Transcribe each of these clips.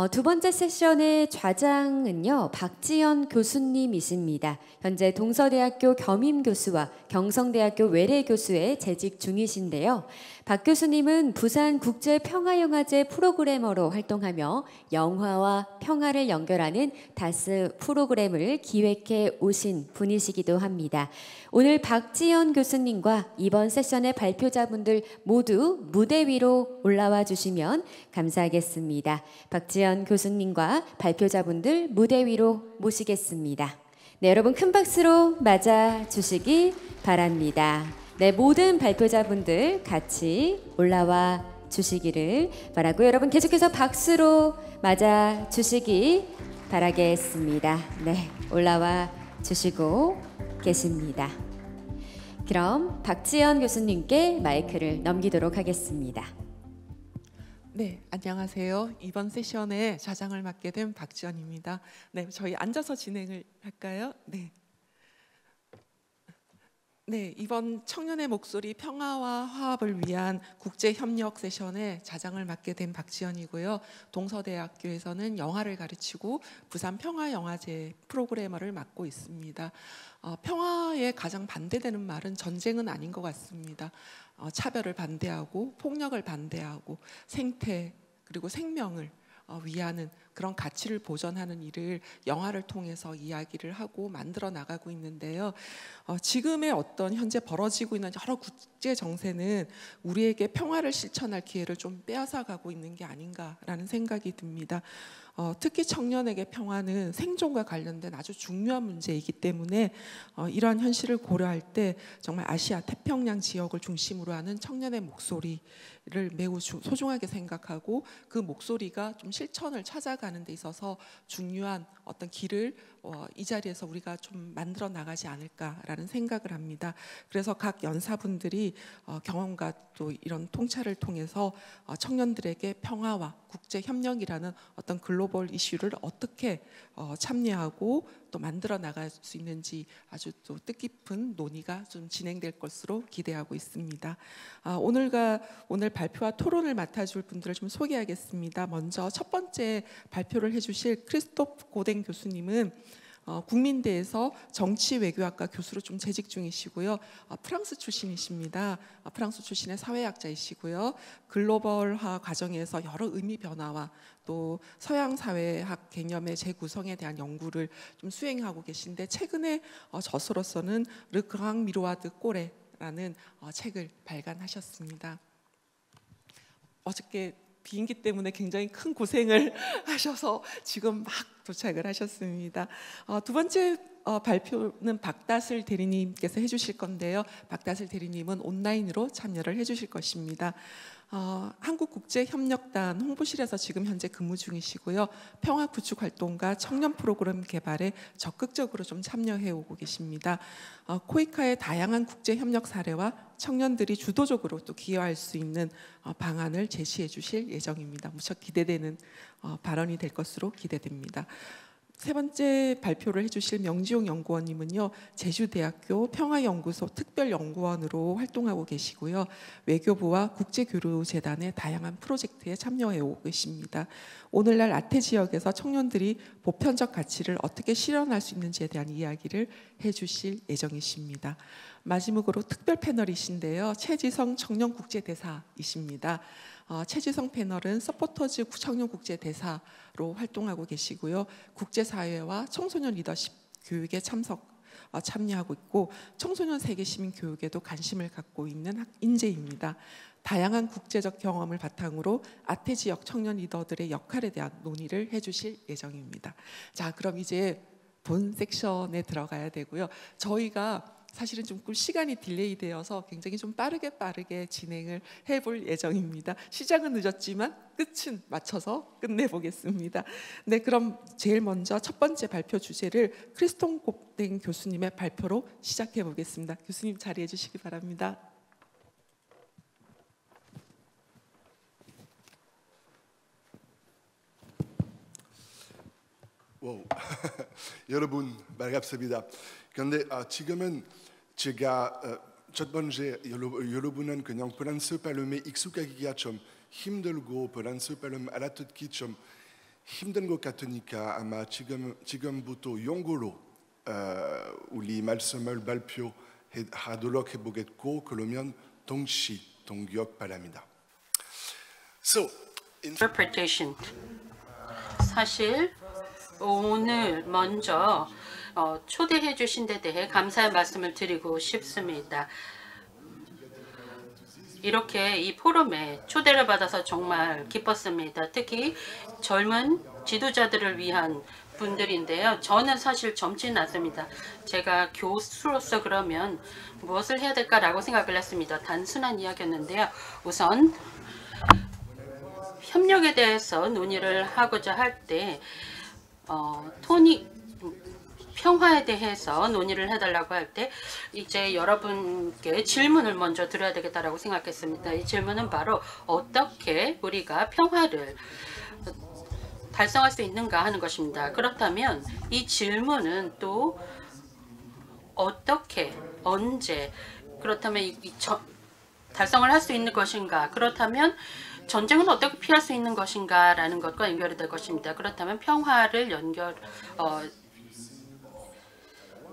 두 번째 세션의 좌장은요, 박지연 교수님이십니다. 현재 동서대학교 겸임교수와 경성대학교 외래교수에 재직 중이신데요. 박 교수님은 부산국제평화영화제 프로그래머로 활동하며 영화와 평화를 연결하는 다스 프로그램을 기획해 오신 분이시기도 합니다. 오늘 박지연 교수님과 이번 세션의 발표자분들 모두 무대 위로 올라와 주시면 감사하겠습니다. 박지연 교수님과 발표자분들 무대 위로 모시겠습니다. 네, 여러분 큰 박수로 맞아 주시기 바랍니다. 네, 모든 발표자분들 같이 올라와 주시기를 바라고 여러분 계속해서 박수로 맞아 주시기 바라겠습니다. 네, 올라와 주시고 계십니다. 그럼 박지연 교수님께 마이크를 넘기도록 하겠습니다. 네, 안녕하세요. 이번 세션의 좌장을 맡게 된 박지연입니다. 네, 저희 앉아서 진행을 할까요? 네. 네, 이번 청년의 목소리 평화와 화합을 위한 국제협력 세션의 좌장을 맡게 된 박지연이고요. 동서대학교에서는 영화를 가르치고 부산 평화영화제 프로그래머를 맡고 있습니다. 평화에 가장 반대되는 말은 전쟁은 아닌 것 같습니다. 차별을 반대하고 폭력을 반대하고 생태 그리고 생명을 위하는 그런 가치를 보존하는 일을 영화를 통해서 이야기를 하고 만들어 나가고 있는데요. 지금의 어떤 현재 벌어지고 있는 여러 국제 정세는 우리에게 평화를 실천할 기회를 좀 빼앗아가고 있는 게 아닌가라는 생각이 듭니다. 특히 청년에게 평화는 생존과 관련된 아주 중요한 문제이기 때문에 이러한 현실을 고려할 때 정말 아시아 태평양 지역을 중심으로 하는 청년의 목소리를 매우 소중하게 생각하고 그 목소리가 좀 실천을 찾아가는 데 있어서 중요한 어떤 길을 이 자리에서 우리가 좀 만들어 나가지 않을까라는 생각을 합니다. 그래서 각 연사분들이 경험과 또 이런 통찰을 통해서 청년들에게 평화와 국제협력이라는 어떤 글로벌 이슈를 어떻게 참여하고 또 만들어 나갈 수 있는지 아주 또 뜻깊은 논의가 좀 진행될 것으로 기대하고 있습니다. 오늘 발표와 토론을 맡아줄 분들을 좀 소개하겠습니다. 먼저 첫 번째 발표를 해주실 크리스토프 고댕 교수님은 국민대에서 정치외교학과 교수로 좀 재직 중이시고요. 프랑스 출신이십니다. 프랑스 출신의 사회학자이시고요. 글로벌화 과정에서 여러 의미 변화와 또 서양 사회학 개념의 재구성에 대한 연구를 좀 수행하고 계신데 최근에 저서로서는 르 그랑 미로아드 꼬레라는 책을 발간하셨습니다. 어저께 비행기 때문에 굉장히 큰 고생을 하셔서 지금 막 도착을 하셨습니다. 두 번째 발표는 박다슬 대리님께서 해주실 건데요. 박다슬 대리님은 온라인으로 참여를 해주실 것입니다. 한국국제협력단 홍보실에서 지금 현재 근무 중이시고요. 평화구축활동과 청년 프로그램 개발에 적극적으로 좀 참여해 오고 계십니다. 코이카의 다양한 국제협력 사례와 청년들이 주도적으로 또 기여할 수 있는 방안을 제시해 주실 예정입니다. 무척 기대되는 발언이 될 것으로 기대됩니다. 세 번째 발표를 해주실 명지용 연구원님은요, 제주대학교 평화연구소 특별연구원으로 활동하고 계시고요. 외교부와 국제교류재단의 다양한 프로젝트에 참여해 오고 계십니다. 오늘날 아태 지역에서 청년들이 보편적 가치를 어떻게 실현할 수 있는지에 대한 이야기를 해주실 예정이십니다. 마지막으로 특별 패널이신데요. 최지성 청년국제대사이십니다. 최지성 패널은 서포터즈 청년국제대사로 활동하고 계시고요. 국제사회와 청소년 리더십 교육에 참여하고 있고 청소년 세계시민 교육에도 관심을 갖고 있는 인재입니다. 다양한 국제적 경험을 바탕으로 아태 지역 청년 리더들의 역할에 대한 논의를 해주실 예정입니다. 자, 그럼 이제 본 섹션에 들어가야 되고요. 저희가 사실은 좀 시간이 딜레이 되어서 굉장히 좀 빠르게 진행을 해볼 예정입니다. 시작은 늦었지만 끝은 맞춰서 끝내보겠습니다. 네, 그럼 제일 먼저 첫 번째 발표 주제를 크리스토프 고댕 교수님의 발표로 시작해 보겠습니다. 교수님 자리해 주시기 바랍니다. 와우. 여러분 반갑습니다. 그런데 지금은 제가 첫 번째 여러분은 그냥 프랑스 발음에 익숙하기가 좀 힘들고 프랑스 발음 알아듣기 좀 힘든 것 같으니까 아마 지금부터 영어로 우리 말씀을 발표하도록 해보겠고 그러면 동기역 바랍니다. So, interpretation. 사실 오늘 먼저 초대해 주신 데 대해 감사의 말씀을 드리고 싶습니다. 이렇게 이 포럼에 초대를 받아서 정말 기뻤습니다. 특히 젊은 지도자들을 위한 분들인데요. 저는 사실 젊지는 않습니다. 제가 교수로서 그러면 무엇을 해야 될까라고 생각을 했습니다. 단순한 이야기였는데요. 우선 협력에 대해서 논의를 하고자 할 때 평화에 대해서 논의를 해달라고 할 때 이제 여러분께 질문을 먼저 드려야 되겠다라고 생각했습니다. 이 질문은 바로 어떻게 우리가 평화를 달성할 수 있는가 하는 것입니다. 그렇다면 이 질문은 또 어떻게, 언제, 그렇다면 달성을 할 수 있는 것인가, 그렇다면 전쟁은 어떻게 피할 수 있는 것인가 라는 것과 연결이 될 것입니다. 그렇다면 평화를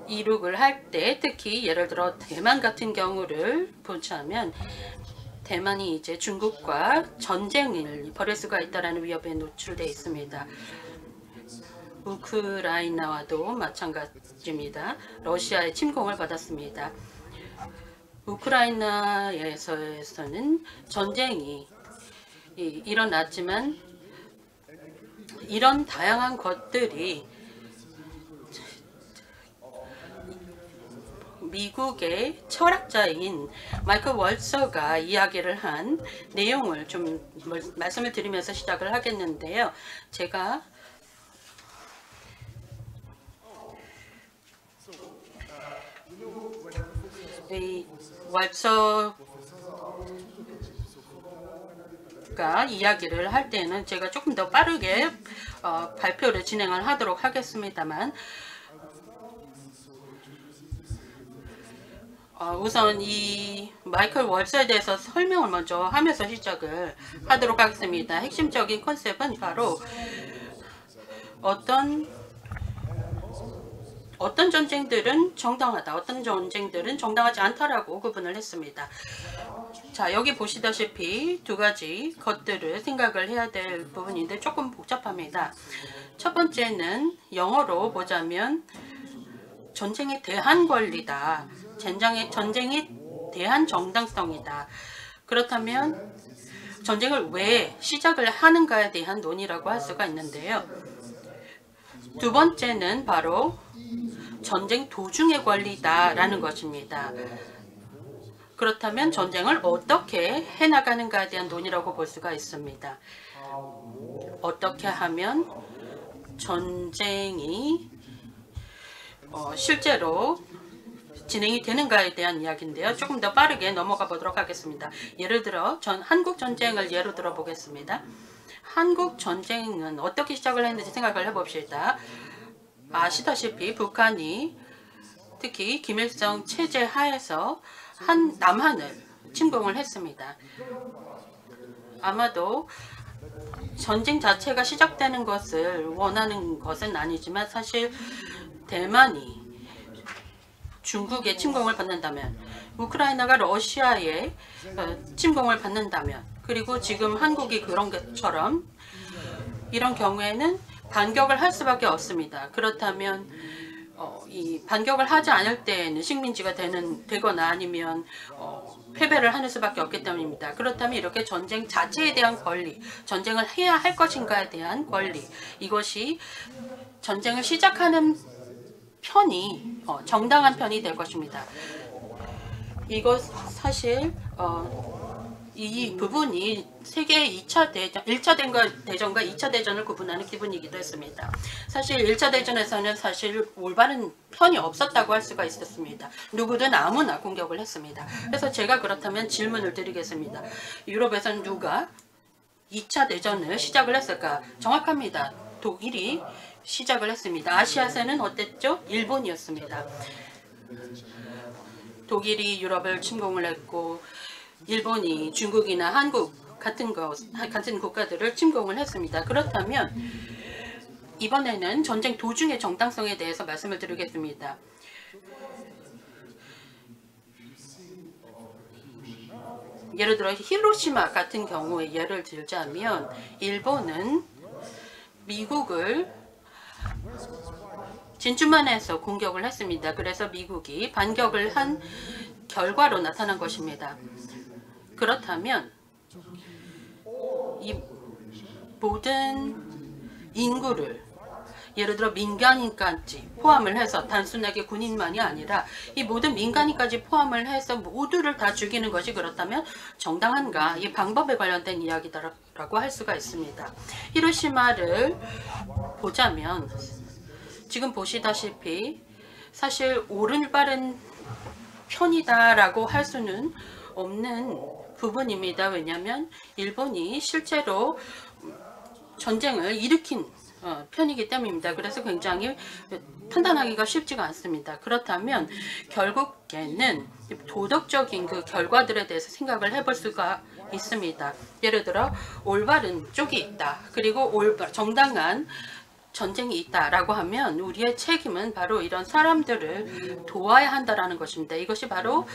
이룩을 할 때 특히 예를 들어 대만 같은 경우를 보자면 대만이 이제 중국과 전쟁을 벌일 수가 있다는 위협에 노출되어 있습니다. 우크라이나와도 마찬가지입니다. 러시아의 침공을 받았습니다. 우크라이나에서는 전쟁이 일어났지만 이런 다양한 것들이 미국의 철학자인 마이클 월서가 이야기를 한 내용을 좀 말씀을 드리면서 시작을 하겠는데요. 제가 이 월서가 이야기를 할 때는 제가 조금 더 빠르게 발표를 진행을 하도록 하겠습니다만 우선 이 마이클 월서에 대해서 설명을 먼저 하면서 시작을 하도록 하겠습니다. 핵심적인 컨셉은 바로 어떤 전쟁들은 정당하다, 어떤 전쟁들은 정당하지 않다라고 구분을 했습니다. 자, 여기 보시다시피 두 가지 것들을 생각을 해야 될 부분인데 조금 복잡합니다. 첫 번째는 영어로 보자면 전쟁에 대한 권리다. 전쟁에 대한 정당성이다. 그렇다면 전쟁을 왜 시작을 하는가에 대한 논의라고 할 수가 있는데요. 두 번째는 바로 전쟁 도중의 권리다라는 것입니다. 그렇다면 전쟁을 어떻게 해나가는가에 대한 논의라고 볼 수가 있습니다. 어떻게 하면 전쟁이 실제로 진행이 되는가에 대한 이야기인데요. 조금 더 빠르게 넘어가 보도록 하겠습니다. 예를 들어 한국 전쟁을 예로 들어 보겠습니다. 한국 전쟁은 어떻게 시작을 했는지 생각을 해봅시다. 아시다시피 북한이 특히 김일성 체제 하에서 남한을 침공을 했습니다. 아마도 전쟁 자체가 시작되는 것을 원하는 것은 아니지만 사실 대만이 중국의 침공을 받는다면, 우크라이나가 러시아의 침공을 받는다면, 그리고 지금 한국이 그런 것처럼 이런 경우에는 반격을 할 수밖에 없습니다. 그렇다면 이 반격을 하지 않을 때에는 식민지가 되거나 아니면 패배를 하는 수밖에 없기 때문입니다. 그렇다면 이렇게 전쟁 자체에 대한 권리, 전쟁을 해야 할 것인가에 대한 권리, 이것이 전쟁을 시작하는 편이 정당한 편이 될 것입니다. 이것 사실 이 부분이 세계 1차 대전과 2차 대전을 구분하는 기분이기도 했습니다. 사실 1차 대전에서는 사실 올바른 편이 없었다고 할 수가 있었습니다. 누구든 아무나 공격을 했습니다. 그래서 제가 그렇다면 질문을 드리겠습니다. 유럽에서는 누가 2차 대전을 시작을 했을까? 정확합니다. 독일이 시작을 했습니다. 아시아에서는 어땠죠? 일본이었습니다. 독일이 유럽을 침공을 했고 일본이 중국이나 한국 같은 국가들을 침공을 했습니다. 그렇다면 이번에는 전쟁 도중의 정당성에 대해서 말씀을 드리겠습니다. 예를 들어 히로시마 같은 경우에 예를 들자면 일본은 미국을 진주만에서 공격을 했습니다. 그래서 미국이 반격을 한 결과로 나타난 것입니다. 그렇다면 이 모든 인구를 예를 들어 민간인까지 포함을 해서 단순하게 군인만이 아니라 이 모든 민간인까지 포함을 해서 모두를 다 죽이는 것이 그렇다면 정당한가? 이 방법에 관련된 이야기다라고 할 수가 있습니다. 히로시마를 보자면 지금 보시다시피 사실 올바른 편이다라고 할 수는 없는 부분입니다. 왜냐하면 일본이 실제로 전쟁을 일으킨 편이기 때문입니다. 그래서 굉장히 판단하기가 쉽지가 않습니다. 그렇다면 결국에는 도덕적인 그 결과들에 대해서 생각을 해볼 수가 있습니다. 예를 들어 올바른 쪽이 있다. 그리고 정당한 전쟁이 있다라고 하면 우리의 책임은 바로 이런 사람들을 도와야 한다라는 것입니다. 이것이 바로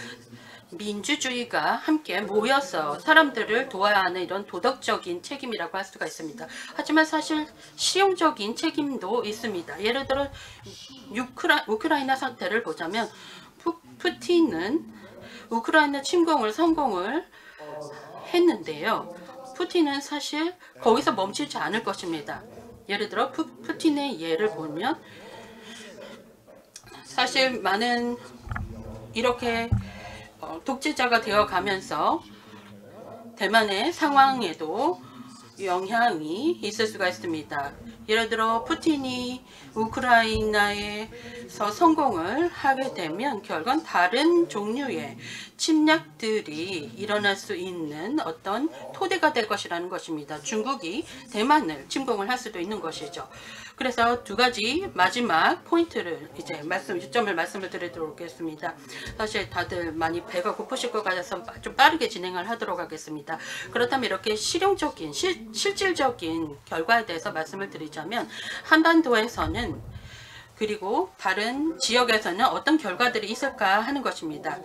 민주주의가 함께 모여서 사람들을 도와야 하는 이런 도덕적인 책임이라고 할 수가 있습니다. 하지만 사실 실용적인 책임도 있습니다. 예를 들어 우크라이나 사태를 보자면 푸틴은 우크라이나 침공을 성공을 했는데요. 푸틴은 사실 거기서 멈추지 않을 것입니다. 예를 들어 푸틴의 예를 보면 사실 많은 이렇게 독재자가 되어 가면서 대만의 상황에도 영향이 있을 수가 있습니다. 예를 들어 푸틴이 우크라이나에서 성공을 하게 되면 결국은 다른 종류의 침략들이 일어날 수 있는 어떤 토대가 될 것이라는 것입니다. 중국이 대만을 침공을 할 수도 있는 것이죠. 그래서 두 가지 마지막 포인트를 이제 요점을 말씀을 드리도록 하겠습니다. 사실 다들 많이 배가 고프실 것 같아서 좀 빠르게 진행을 하도록 하겠습니다. 그렇다면 이렇게 실용적인 실질적인 결과에 대해서 말씀을 드리자면 한반도에서는 그리고 다른 지역에서는 어떤 결과들이 있을까 하는 것입니다.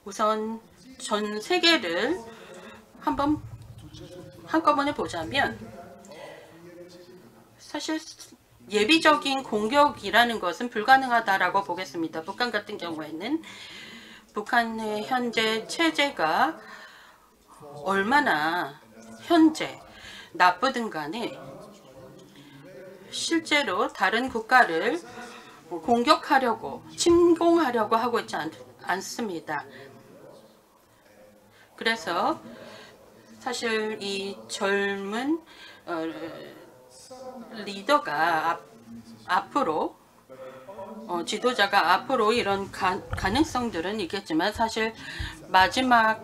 우선 전 세계를 한번 한꺼번에 보자면 사실 예비적인 공격이라는 것은 불가능하다라고 보겠습니다. 북한 같은 경우에는 북한의 현재 체제가 얼마나 현재 나쁘든 간에 실제로 다른 국가를 공격하려고 침공하려고 하고 있지 않습니다. 그래서 사실 이 젊은 리더가 앞으로 지도자가 앞으로 이런 가능성들은 있겠지만 사실 마지막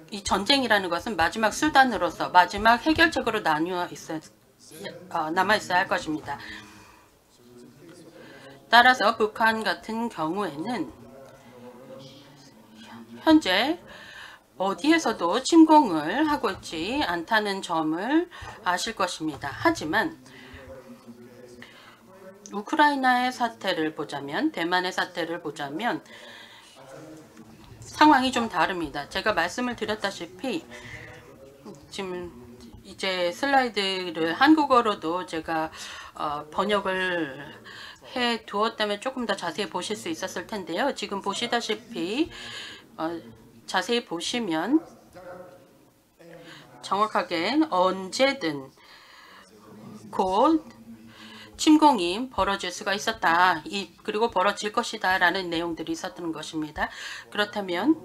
이 전쟁이라는 것은 마지막 수단으로서 마지막 해결책으로 남아 있어야 할 것입니다. 따라서 북한 같은 경우에는 현재 어디에서도 침공을 하고 있지 않다는 점을 아실 것입니다. 하지만 우크라이나의 사태를 보자면 대만의 사태를 보자면 상황이 좀 다릅니다. 제가 말씀을 드렸다시피 지금 이제 슬라이드를 한국어로도 제가 번역을 해 두었다면 조금 더 자세히 보실 수 있었을 텐데요. 지금 보시다시피 자세히 보시면 정확하게 언제든 곧 침공이 벌어질 수가 있었다. 그리고 벌어질 것이다 라는 내용들이 있었던 것입니다. 그렇다면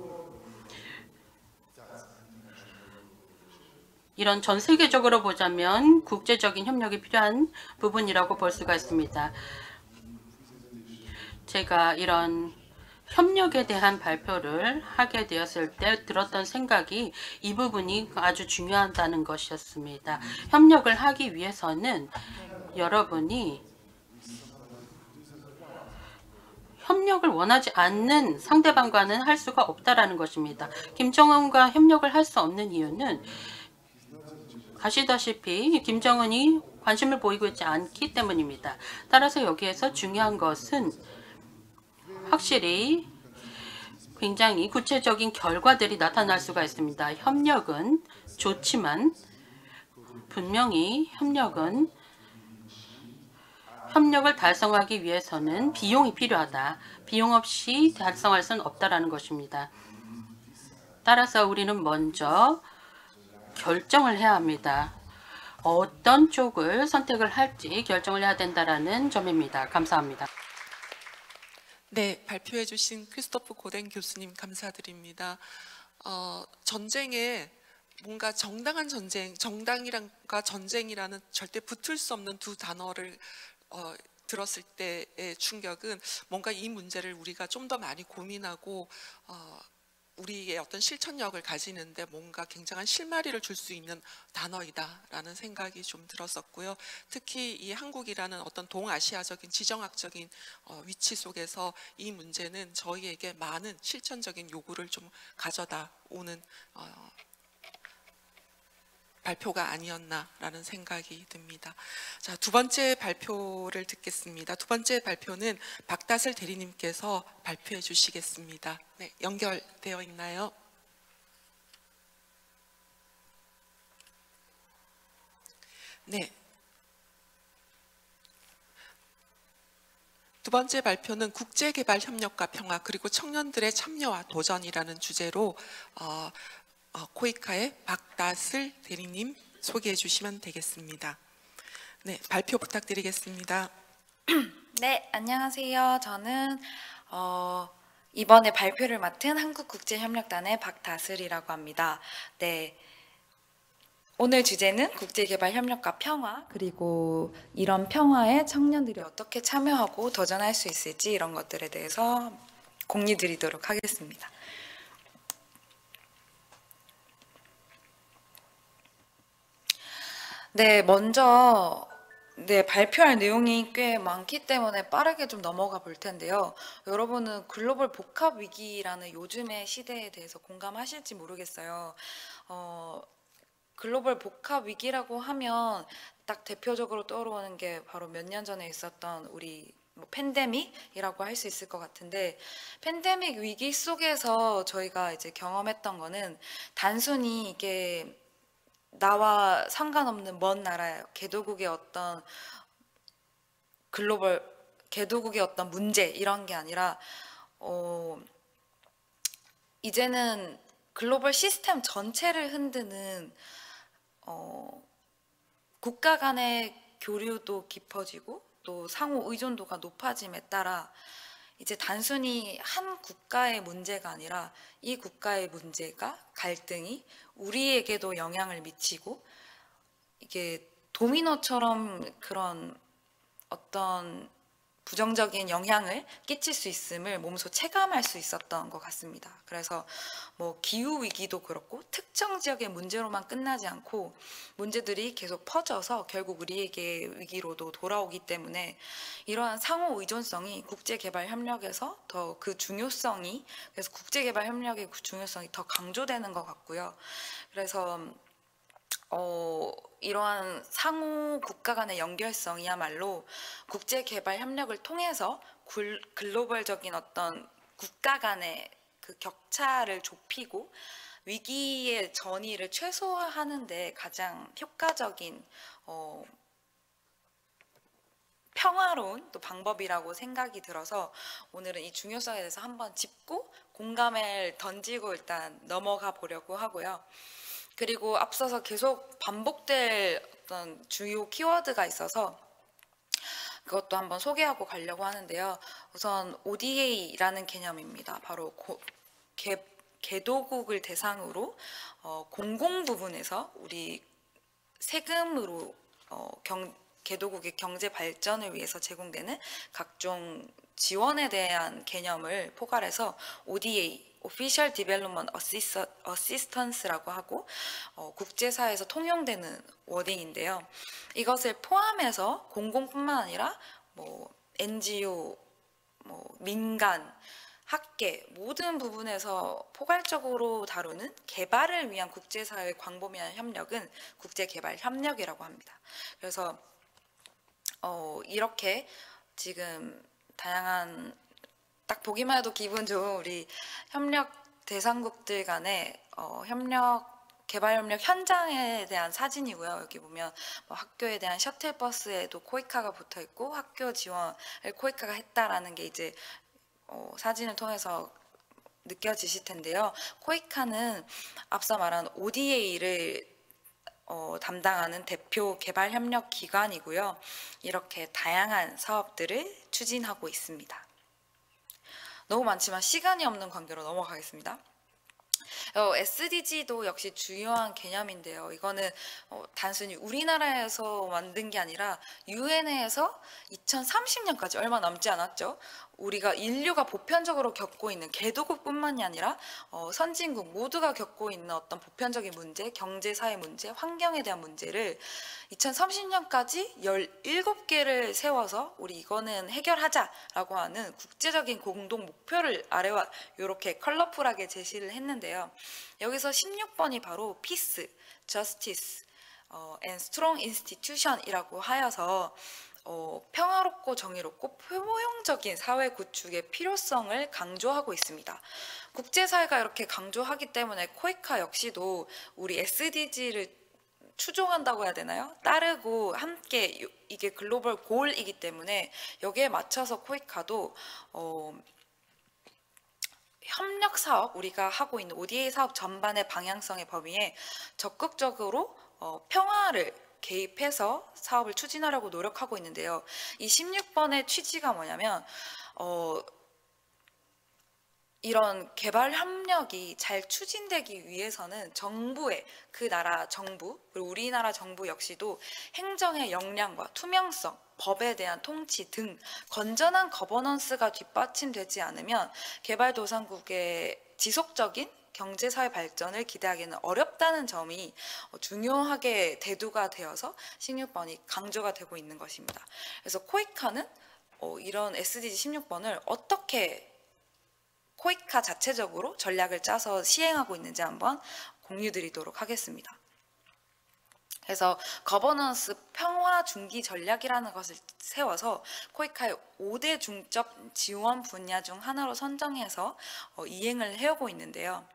이런 전 세계적으로 보자면 국제적인 협력이 필요한 부분이라고 볼 수가 있습니다. 제가 이런 협력에 대한 발표를 하게 되었을 때 들었던 생각이 이 부분이 아주 중요하다는 것이었습니다. 협력을 하기 위해서는 여러분이 협력을 원하지 않는 상대방과는 할 수가 없다라는 것입니다. 김정은과 협력을 할 수 없는 이유는 아시다시피 김정은이 관심을 보이고 있지 않기 때문입니다. 따라서 여기에서 중요한 것은 확실히 굉장히 구체적인 결과들이 나타날 수가 있습니다. 협력은 좋지만 분명히 협력을 달성하기 위해서는 비용이 필요하다. 비용 없이 달성할 수는 없다라는 것입니다. 따라서 우리는 먼저 결정을 해야 합니다. 어떤 쪽을 선택을 할지 결정을 해야 된다라는 점입니다. 감사합니다. 네, 발표해 주신 크리스토프 고덴 교수님 감사드립니다. 전쟁에 뭔가 정당한 전쟁, 정당이란과 전쟁이라는 절대 붙을 수 없는 두 단어를 들었을 때의 충격은 뭔가 이 문제를 우리가 좀 더 많이 고민하고 우리의 어떤 실천력을 가지는데 뭔가 굉장한 실마리를 줄 수 있는 단어이다라는 생각이 좀 들었었고요. 특히 이 한국이라는 어떤 동아시아적인 지정학적인 위치 속에서 이 문제는 저희에게 많은 실천적인 요구를 좀 가져다 오는 발표가 아니었나라는 생각이 듭니다. 자, 두 번째 발표를 듣겠습니다. 두 번째 발표는 박다슬 대리님께서 발표해 주시겠습니다. 네, 연결되어 있나요? 네. 두 번째 발표는 국제개발협력과 평화 그리고 청년들의 참여와 도전이라는 주제로 코이카의 박다슬 대리님 소개해 주시면 되겠습니다. 네, 발표 부탁드리겠습니다. 네, 안녕하세요. 저는 이번에 발표를 맡은 한국국제협력단의 박다슬이라고 합니다. 네, 오늘 주제는 국제개발협력과 평화, 그리고 이런 평화에 청년들이 어떻게 참여하고 도전할 수 있을지 이런 것들에 대해서 공유드리도록 하겠습니다. 네, 먼저 발표할 내용이 꽤 많기 때문에 빠르게 좀 넘어가 볼 텐데요. 여러분은 글로벌 복합 위기라는 요즘의 시대에 대해서 공감하실지 모르겠어요. 글로벌 복합 위기라고 하면 딱 대표적으로 떠오르는 게 바로 몇 년 전에 있었던 우리 팬데믹이라고 할 수 있을 것 같은데, 팬데믹 위기 속에서 저희가 이제 경험했던 거는 단순히 이게 나와 상관없는 먼 나라의 개도국의 어떤 개도국의 어떤 문제 이런 게 아니라 이제는 글로벌 시스템 전체를 흔드는 국가 간의 교류도 깊어지고 또 상호 의존도가 높아짐에 따라 이제 단순히 한 국가의 문제가 아니라 이 국가의 문제가 갈등이 우리에게도 영향을 미치고 이게 도미노처럼 그런 어떤 부정적인 영향을 끼칠 수 있음을 몸소 체감할 수 있었던 것 같습니다. 그래서 기후 위기도 그렇고 특정 지역의 문제로만 끝나지 않고 문제들이 계속 퍼져서 결국 우리에게 위기로도 돌아오기 때문에 이러한 상호 의존성이 국제개발 협력에서 더 그 중요성이, 그래서 국제개발 협력의 그 중요성이 더 강조되는 것 같고요. 그래서 이러한 상호 국가 간의 연결성이야말로 국제개발 협력을 통해서 글로벌적인 어떤 국가 간의 그 격차를 좁히고 위기의 전이를 최소화하는 데 가장 효과적인 평화로운 또 방법이라고 생각이 들어서 오늘은 이 중요성에 대해서 한번 짚고 공감을 던지고 일단 넘어가 보려고 하고요. 그리고 앞서서 계속 반복될 어떤 주요 키워드가 있어서 그것도 한번 소개하고 가려고 하는데요. 우선 ODA라는 개념입니다. 바로 개도국을 대상으로 공공 부분에서 우리 세금으로 개도국의 경제 발전을 위해서 제공되는 각종 지원에 대한 개념을 포괄해서 ODA, Official Development Assistance라고 하고 국제사회에서 통용되는 워딩인데요. 이것을 포함해서 공공뿐만 아니라 NGO, 민간, 학계 모든 부분에서 포괄적으로 다루는 개발을 위한 국제사회 광범위한 협력은 국제개발협력이라고 합니다. 그래서 이렇게 지금 다양한 딱 보기만 해도 기분 좋은 우리 협력 대상국들 간의 개발협력 현장에 대한 사진이고요. 여기 보면 뭐 학교에 대한 셔틀버스에도 코이카가 붙어 있고 학교 지원을 코이카가 했다라는 게 이제 사진을 통해서 느껴지실 텐데요. 코이카는 앞서 말한 ODA를 담당하는 대표 개발협력 기관이고요. 이렇게 다양한 사업들을 추진하고 있습니다. 너무 많지만 시간이 없는 관계로 넘어가겠습니다. SDG도 역시 중요한 개념인데요. 이거는 단순히 우리나라에서 만든 게 아니라 유엔에서 2030년까지 얼마 남지 않았죠. 우리가 인류가 보편적으로 겪고 있는 개도국뿐만이 아니라 선진국 모두가 겪고 있는 어떤 보편적인 문제, 경제, 사회 문제, 환경에 대한 문제를 2030년까지 17개를 세워서 우리 이거는 해결하자라고 하는 국제적인 공동 목표를 아래와 이렇게 컬러풀하게 제시를 했는데요. 여기서 16번이 바로 Peace, Justice, and Strong Institution이라고 하여서 평화롭고 정의롭고 포용적인 사회 구축의 필요성을 강조하고 있습니다. 국제사회가 이렇게 강조하기 때문에 코이카 역시도 우리 SDG를 추종한다고 해야 되나요? 따르고 함께 이게 글로벌 골이기 때문에 여기에 맞춰서 코이카도 협력 사업, 우리가 하고 있는 ODA 사업 전반의 방향성의 범위에 적극적으로 평화를 개입해서 사업을 추진하려고 노력하고 있는데요. 이 16번의 취지가 뭐냐면 이런 개발 협력이 잘 추진되기 위해서는 정부의 그 나라 정부 그리고 우리나라 정부 역시도 행정의 역량과 투명성, 법에 대한 통치 등 건전한 거버넌스가 뒷받침되지 않으면 개발도상국의 지속적인 경제사회 발전을 기대하기는 어렵다는 점이 중요하게 대두가 되어서 16번이 강조가 되고 있는 것입니다. 그래서 코이카는 이런 SDG 16번을 어떻게 코이카 자체적으로 전략을 짜서 시행하고 있는지 한번 공유드리도록 하겠습니다. 그래서 거버넌스 평화 중기 전략이라는 것을 세워서 코이카의 5대 중점 지원 분야 중 하나로 선정해서 이행을 해오고 있는데요.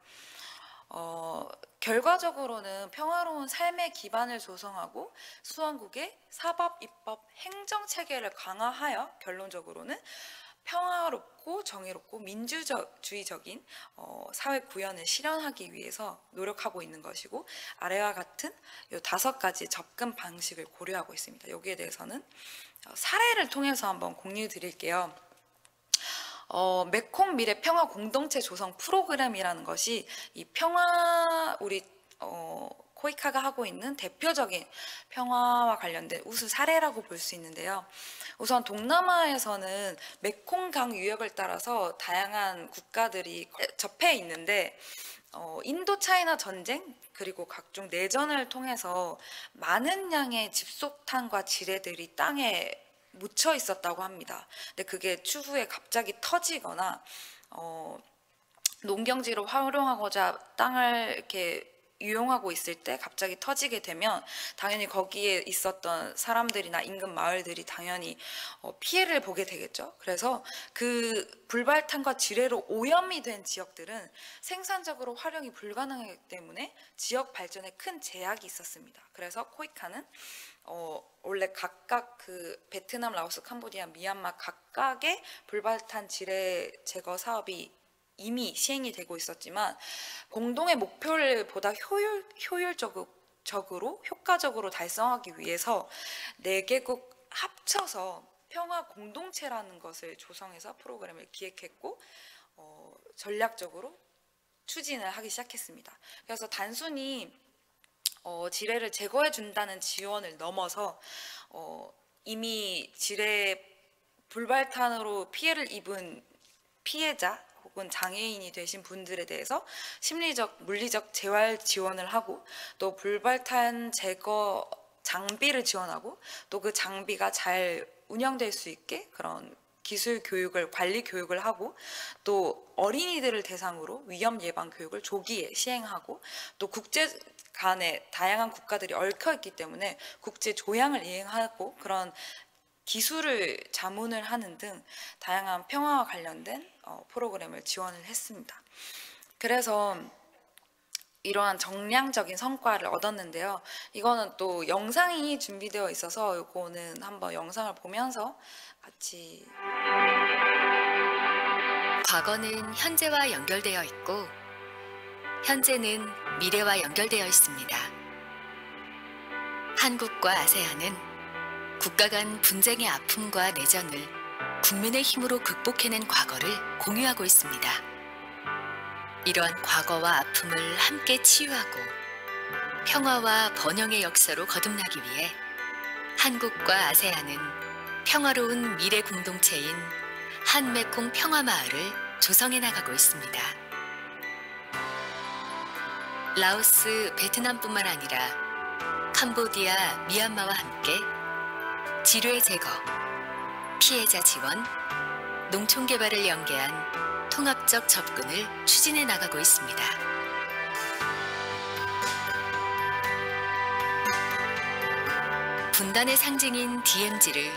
결과적으로는 평화로운 삶의 기반을 조성하고 수원국의 사법, 입법, 행정체계를 강화하여 결론적으로는 평화롭고 정의롭고 민주주의적인 사회 구현을 실현하기 위해서 노력하고 있는 것이고 아래와 같은 이 5가지 접근 방식을 고려하고 있습니다. 여기에 대해서는 사례를 통해서 한번 공유해 드릴게요. 메콩 미래 평화 공동체 조성 프로그램이라는 것이 이 평화 우리 코이카가 하고 있는 대표적인 평화와 관련된 우수 사례라고 볼 수 있는데요. 우선 동남아에서는 메콩강 유역을 따라서 다양한 국가들이 접해 있는데 인도차이나 전쟁 그리고 각종 내전을 통해서 많은 양의 집속탄과 지뢰들이 땅에 묻혀 있었다고 합니다. 근데 그게 추후에 갑자기 터지거나 농경지로 활용하고자 땅을 이렇게 이용하고 있을 때 갑자기 터지게 되면 당연히 거기에 있었던 사람들이나 인근 마을들이 당연히 피해를 보게 되겠죠. 그래서 그 불발탄과 지뢰로 오염이 된 지역들은 생산적으로 활용이 불가능하기 때문에 지역 발전에 큰 제약이 있었습니다. 그래서 코이카는 원래 각각 그 베트남, 라오스, 캄보디아, 미얀마 각각의 불발탄 지뢰 제거 사업이 이미 시행이 되고 있었지만 공동의 목표를 보다 효과적으로 달성하기 위해서 4개국 합쳐서 평화 공동체라는 것을 조성해서 프로그램을 기획했고 전략적으로 추진을 하기 시작했습니다. 그래서 단순히 지뢰를 제거해 준다는 지원을 넘어서 이미 지뢰 불발탄으로 피해를 입은 피해자 혹은 장애인이 되신 분들에 대해서 심리적, 물리적 재활 지원을 하고 또 불발탄 제거 장비를 지원하고 또 그 장비가 잘 운영될 수 있게 그런 기술 교육을 관리 교육을 하고 또 어린이들을 대상으로 위험 예방 교육을 조기에 시행하고 또 국제 간에 다양한 국가들이 얽혀 있기 때문에 국제 조약을 이행하고 그런 기술을 자문을 하는 등 다양한 평화와 관련된 프로그램을 지원을 했습니다. 그래서 이러한 정량적인 성과를 얻었는데요. 이거는 또 영상이 준비되어 있어서 이거는 한번 영상을 보면서 같이. 과거는 현재와 연결되어 있고 현재는 미래와 연결되어 있습니다. 한국과 아세안은 국가 간 분쟁의 아픔과 내전을 국민의 힘으로 극복해낸 과거를 공유하고 있습니다. 이러한 과거와 아픔을 함께 치유하고 평화와 번영의 역사로 거듭나기 위해 한국과 아세안은 평화로운 미래 공동체인 한메콩 평화마을을 조성해 나가고 있습니다. 라오스, 베트남뿐만 아니라 캄보디아, 미얀마와 함께 지뢰 제거, 피해자 지원, 농촌 개발을 연계한 통합적 접근을 추진해 나가고 있습니다. 분단의 상징인 DMZ를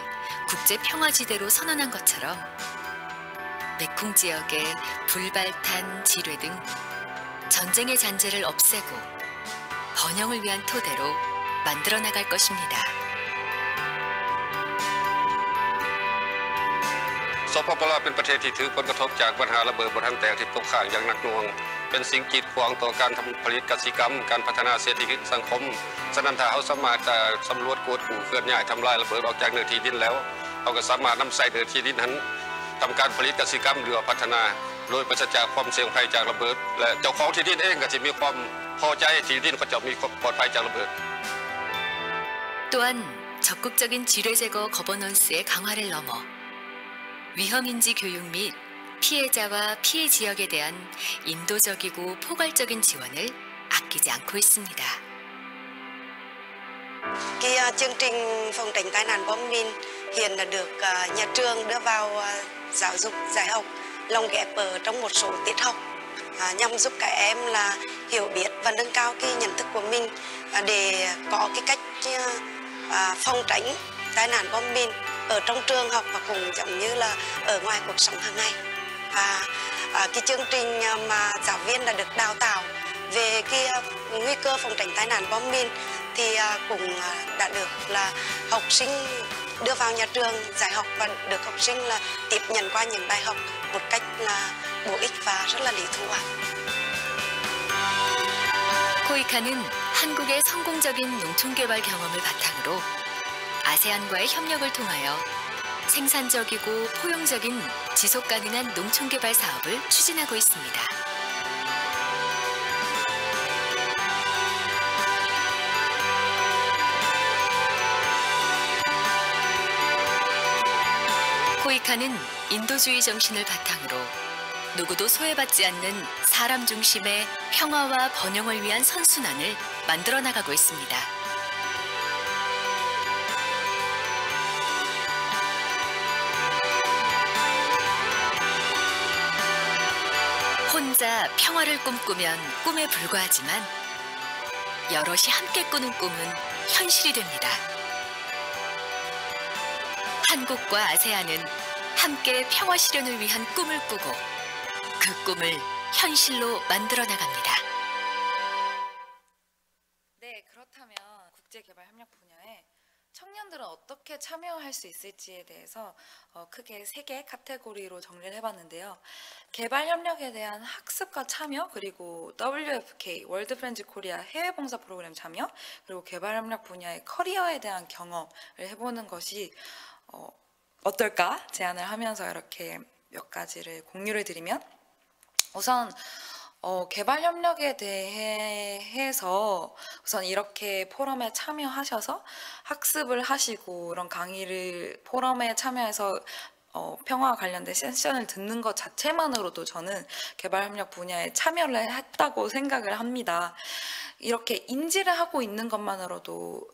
국제 평화지대로 선언한 것처럼 메콩 지역의 불발탄, 지뢰 등 전쟁의 잔재를 없애고 번영을 위한 토대로 만들어 나갈 것입니다. สปปลาวเป็นประเทศที่ถือผลกระทบจากปัญหาระเบิดบนทางแตกที่ตกค้างอย่างหนักหน่วงเป็นสิ่งกีดขวางต่อการทำผลิตกสิกรรมการพัฒนาเศรษฐกิจสังคมฉะนั้นถ้าเขาสามารถสำรวจกวดขู่เคลื่อนย้ายทำลายระเบิดออกจากเนื้อที่ดินแล้วเขาก็สามารถนำใส่เนื้อที่ดินนั้นทำการผลิตกสิกรรมหรือพัฒนาโดยปราศจากความเสี่ยงภัยจากระเบิดและเจ้าของที่ดินเองก็จะมีความพอใจที่ดินเขาจะมีความปลอดภัยจากระเบิด 또한 적극적인 지뢰 제거 거버넌스의 강화를 넘어 위험인지 교육 및 피해자와 피해 지역에 대한 인도적이고 포괄적인 지원을 아끼지 않고 있습니다. Chương trình phòng tránh tai nạn bom mìn hiện đã được nhà trường đưa vào giáo dục dạy học lồng ghép ở trong một số tiết học nhằm giúp các em là hiểu biết và nâng cao cái nhận thức của mình để có cái cách phòng tránh tai nạn bom mìn ở trong trường học và cũng giống như là ở ngoài cuộc sống hàng ngày. Cái chương trình mà giáo viên đã được đào tạo về cái nguy cơ phòng tránh tai nạn bom mìn thì cũng đã được là học sinh đưa vào nhà trường dạy học và được học sinh là tiếp nhận qua những bài học một cách là bổ ích và rất là lý thú ạ. 코이카는 한국의 성공적인 농촌개발 경험을 바탕으로 아세안과의 협력을 통하여 생산적이고 포용적인 지속가능한 농촌개발 사업을 추진하고 있습니다. 코이카는 인도주의 정신을 바탕으로 누구도 소외받지 않는 사람 중심의 평화와 번영을 위한 선순환을 만들어 나가고 있습니다. 혼자 평화를 꿈꾸면 꿈에 불과하지만 여럿이 함께 꾸는 꿈은 현실이 됩니다. 한국과 아세안은 함께 평화 실현을 위한 꿈을 꾸고 그 꿈을 현실로 만들어 나갑니다. 네, 그렇다면 국제개발협력 분야에 청년들은 어떻게 참여할 수 있을지에 대해서 크게 3개 카테고리로 정리를 해봤는데요. 개발협력에 대한 학습과 참여, 그리고 WFK, 월드 프렌즈 코리아 해외봉사 프로그램 참여, 그리고 개발협력 분야의 커리어에 대한 경험을 해보는 것이 어떨까 제안을 하면서 이렇게 몇 가지를 공유를 드리면, 우선 개발협력에 대해서 우선 이렇게 포럼에 참여하셔서 학습을 하시고 이런 강의를 포럼에 참여해서 평화와 관련된 세션을 듣는 것 자체만으로도 저는 개발협력 분야에 참여를 했다고 생각을 합니다. 이렇게 인지를 하고 있는 것만으로도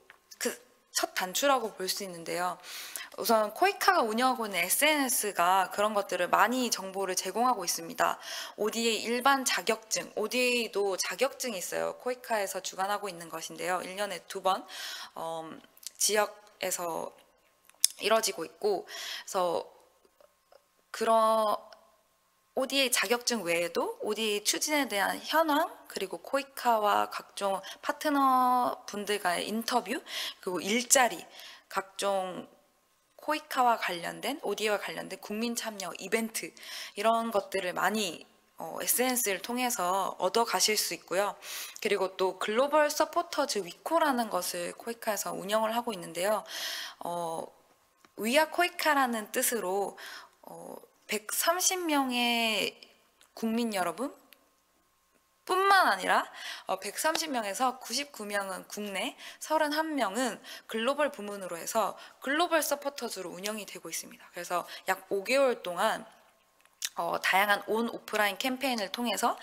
첫 단추라고 볼 수 있는데요. 우선 코이카가 운영하고 있는 SNS가 그런 것들을 많이 정보를 제공하고 있습니다. ODA 일반 자격증, ODA도 자격증이 있어요. 코이카에서 주관하고 있는 것인데요. 1년에 2번 지역에서 이뤄지고 있고, 그래서 그런 ODA 자격증 외에도 ODA 추진에 대한 현황, 그리고 코이카와 각종 파트너 분들과의 인터뷰, 그리고 일자리, 각종 코이카와 관련된, ODA와 관련된 국민 참여 이벤트, 이런 것들을 많이 SNS를 통해서 얻어 가실 수 있고요. 그리고 또 글로벌 서포터즈 위코라는 것을 코이카에서 운영을 하고 있는데요. 위아 코이카라는 뜻으로 130명의 국민 여러분 뿐만 아니라 130명에서 99명은 국내, 31명은 글로벌 부문으로 해서 글로벌 서포터즈로 운영이 되고 있습니다. 그래서 약 5개월 동안 다양한 온 오프라인 캠페인을 통해서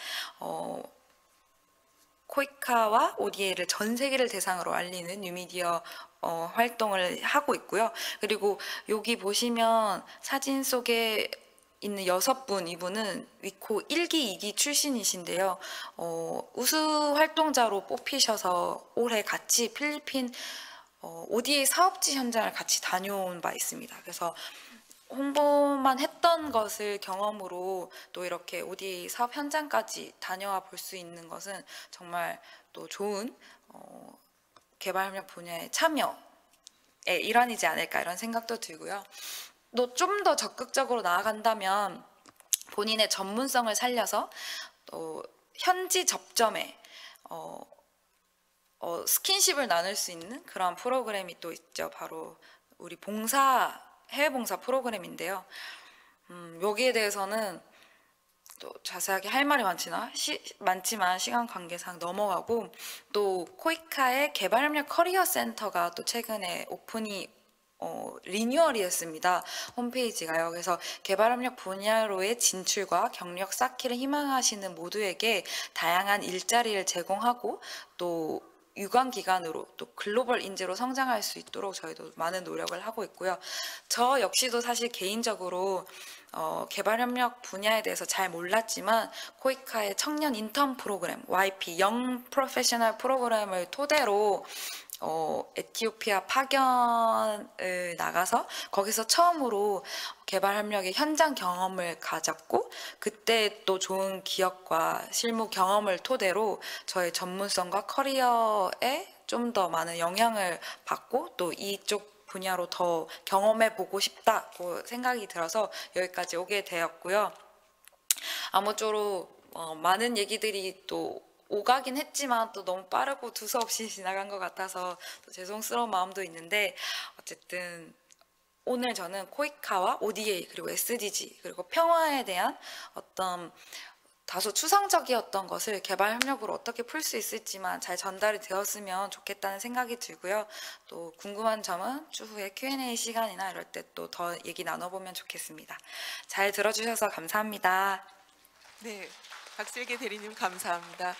코이카와 ODA를 전 세계를 대상으로 알리는 뉴미디어 활동을 하고 있고요. 그리고 여기 보시면 사진 속에 있는 6분, 이분은 위코 1기, 2기 출신이신데요. 우수 활동자로 뽑히셔서 올해 같이 필리핀 ODA 사업지 현장을 같이 다녀온 바 있습니다. 그래서 홍보만 했던 것을 경험으로 또 이렇게 ODA 사업 현장까지 다녀와 볼 수 있는 것은 정말 또 좋은 개발협력 분야의 참여의 일환이지 않을까, 이런 생각도 들고요. 또 좀 더 적극적으로 나아간다면 본인의 전문성을 살려서 또 현지 접점에 스킨십을 나눌 수 있는 그런 프로그램이 또 있죠. 바로 우리 해외 봉사 프로그램인데요. 여기에 대해서는 또 자세하게 할 말이 많지만 시간 관계상 넘어가고, 또 코이카의 개발협력 커리어 센터가 또 최근에 오픈이 리뉴얼이 됐습니다. 홈페이지가요. 그래서 개발협력 분야로의 진출과 경력 쌓기를 희망하시는 모두에게 다양한 일자리를 제공하고, 또 유관 기관으로 또 글로벌 인재로 성장할 수 있도록 저희도 많은 노력을 하고 있고요. 저 역시도 사실 개인적으로 개발협력 분야에 대해서 잘 몰랐지만 코이카의 청년 인턴 프로그램 YP 영 프로페셔널 프로그램을 토대로 에티오피아 파견을 나가서 거기서 처음으로 개발협력의 현장 경험을 가졌고, 그때 또 좋은 기억과 실무 경험을 토대로 저의 전문성과 커리어에 좀 더 많은 영향을 받고, 또 이쪽 분야로 더 경험해 보고 싶다고 생각이 들어서 여기까지 오게 되었고요. 아무쪼록 많은 얘기들이 또 오가긴 했지만 또 너무 빠르고 두서없이 지나간 것 같아서 또 죄송스러운 마음도 있는데, 어쨌든 오늘 저는 코이카와 ODA 그리고 SDG 그리고 평화에 대한 어떤 다소 추상적이었던 것을 개발협력으로 어떻게 풀 수 있을지만 잘 전달이 되었으면 좋겠다는 생각이 들고요. 또 궁금한 점은 추후에 Q&A 시간이나 이럴 때 또 더 얘기 나눠보면 좋겠습니다. 잘 들어주셔서 감사합니다. 네, 박슬기 대리님 감사합니다.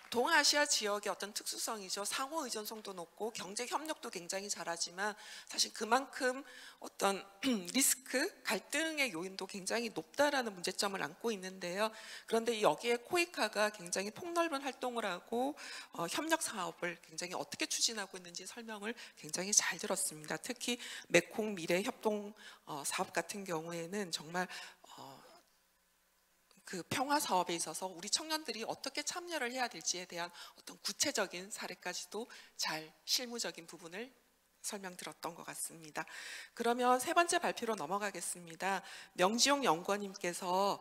동아시아 지역의 어떤 특수성이죠. 상호 의존성도 높고 경제 협력도 굉장히 잘하지만 사실 그만큼 어떤 리스크, 갈등의 요인도 굉장히 높다라는 문제점을 안고 있는데요. 그런데 여기에 코이카가 굉장히 폭넓은 활동을 하고 협력 사업을 굉장히 어떻게 추진하고 있는지 설명을 굉장히 잘 들었습니다. 특히 메콩 미래 협동 사업 같은 경우에는 정말 그 평화 사업에 있어서 우리 청년들이 어떻게 참여를 해야 될지에 대한 어떤 구체적인 사례까지도 잘 실무적인 부분을 설명 들었던 것 같습니다. 그러면 세 번째 발표로 넘어가겠습니다. 명지용 연구원님께서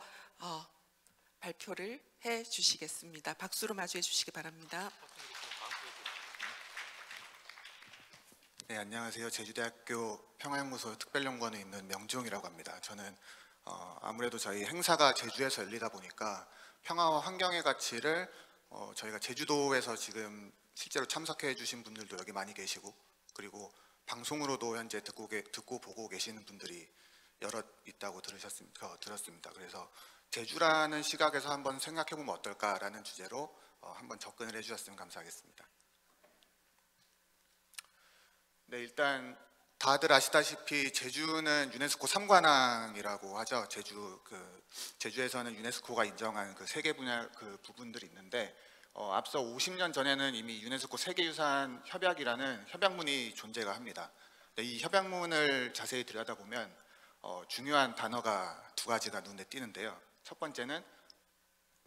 발표를 해 주시겠습니다. 박수로 마주해 주시기 바랍니다. 네, 안녕하세요. 제주대학교 평화연구소 특별연구원에 있는 명지용이라고 합니다. 저는 아무래도 저희 행사가 제주에서 열리다 보니까 평화와 환경의 가치를 저희가 제주도에서 지금 실제로 참석해 주신 분들도 여기 많이 계시고, 그리고 방송으로도 현재 듣고 보고 계시는 분들이 여럿 있다고 들었습니다. 그래서 제주라는 시각에서 한번 생각해 보면 어떨까라는 주제로 한번 접근을 해 주셨으면 감사하겠습니다. 네, 일단 다들 아시다시피 제주는 유네스코 3관왕이라고 하죠. 제주에서는 유네스코가 인정한 그 세계 분야 그 부분들이 있는데 앞서 50년 전에는 이미 유네스코 세계유산 협약이라는 협약문이 존재가 합니다. 네, 이 협약문을 자세히 들여다보면 중요한 단어가 두 가지가 눈에 띄는데요. 첫 번째는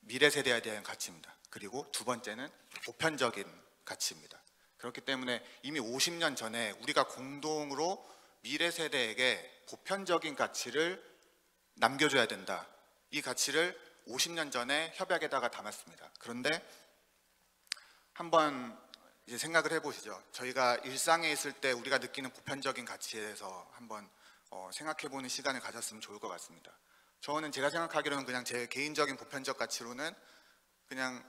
미래 세대에 대한 가치입니다. 그리고 두 번째는 보편적인 가치입니다. 그렇기 때문에 이미 50년 전에 우리가 공동으로 미래 세대에게 보편적인 가치를 남겨줘야 된다. 이 가치를 50년 전에 협약에다가 담았습니다. 그런데 한번 이제 생각을 해보시죠. 저희가 일상에 있을 때 우리가 느끼는 보편적인 가치에 대해서 한번 생각해보는 시간을 가졌으면 좋을 것 같습니다. 저는 제가 생각하기로는 그냥 제 개인적인 보편적 가치로는 그냥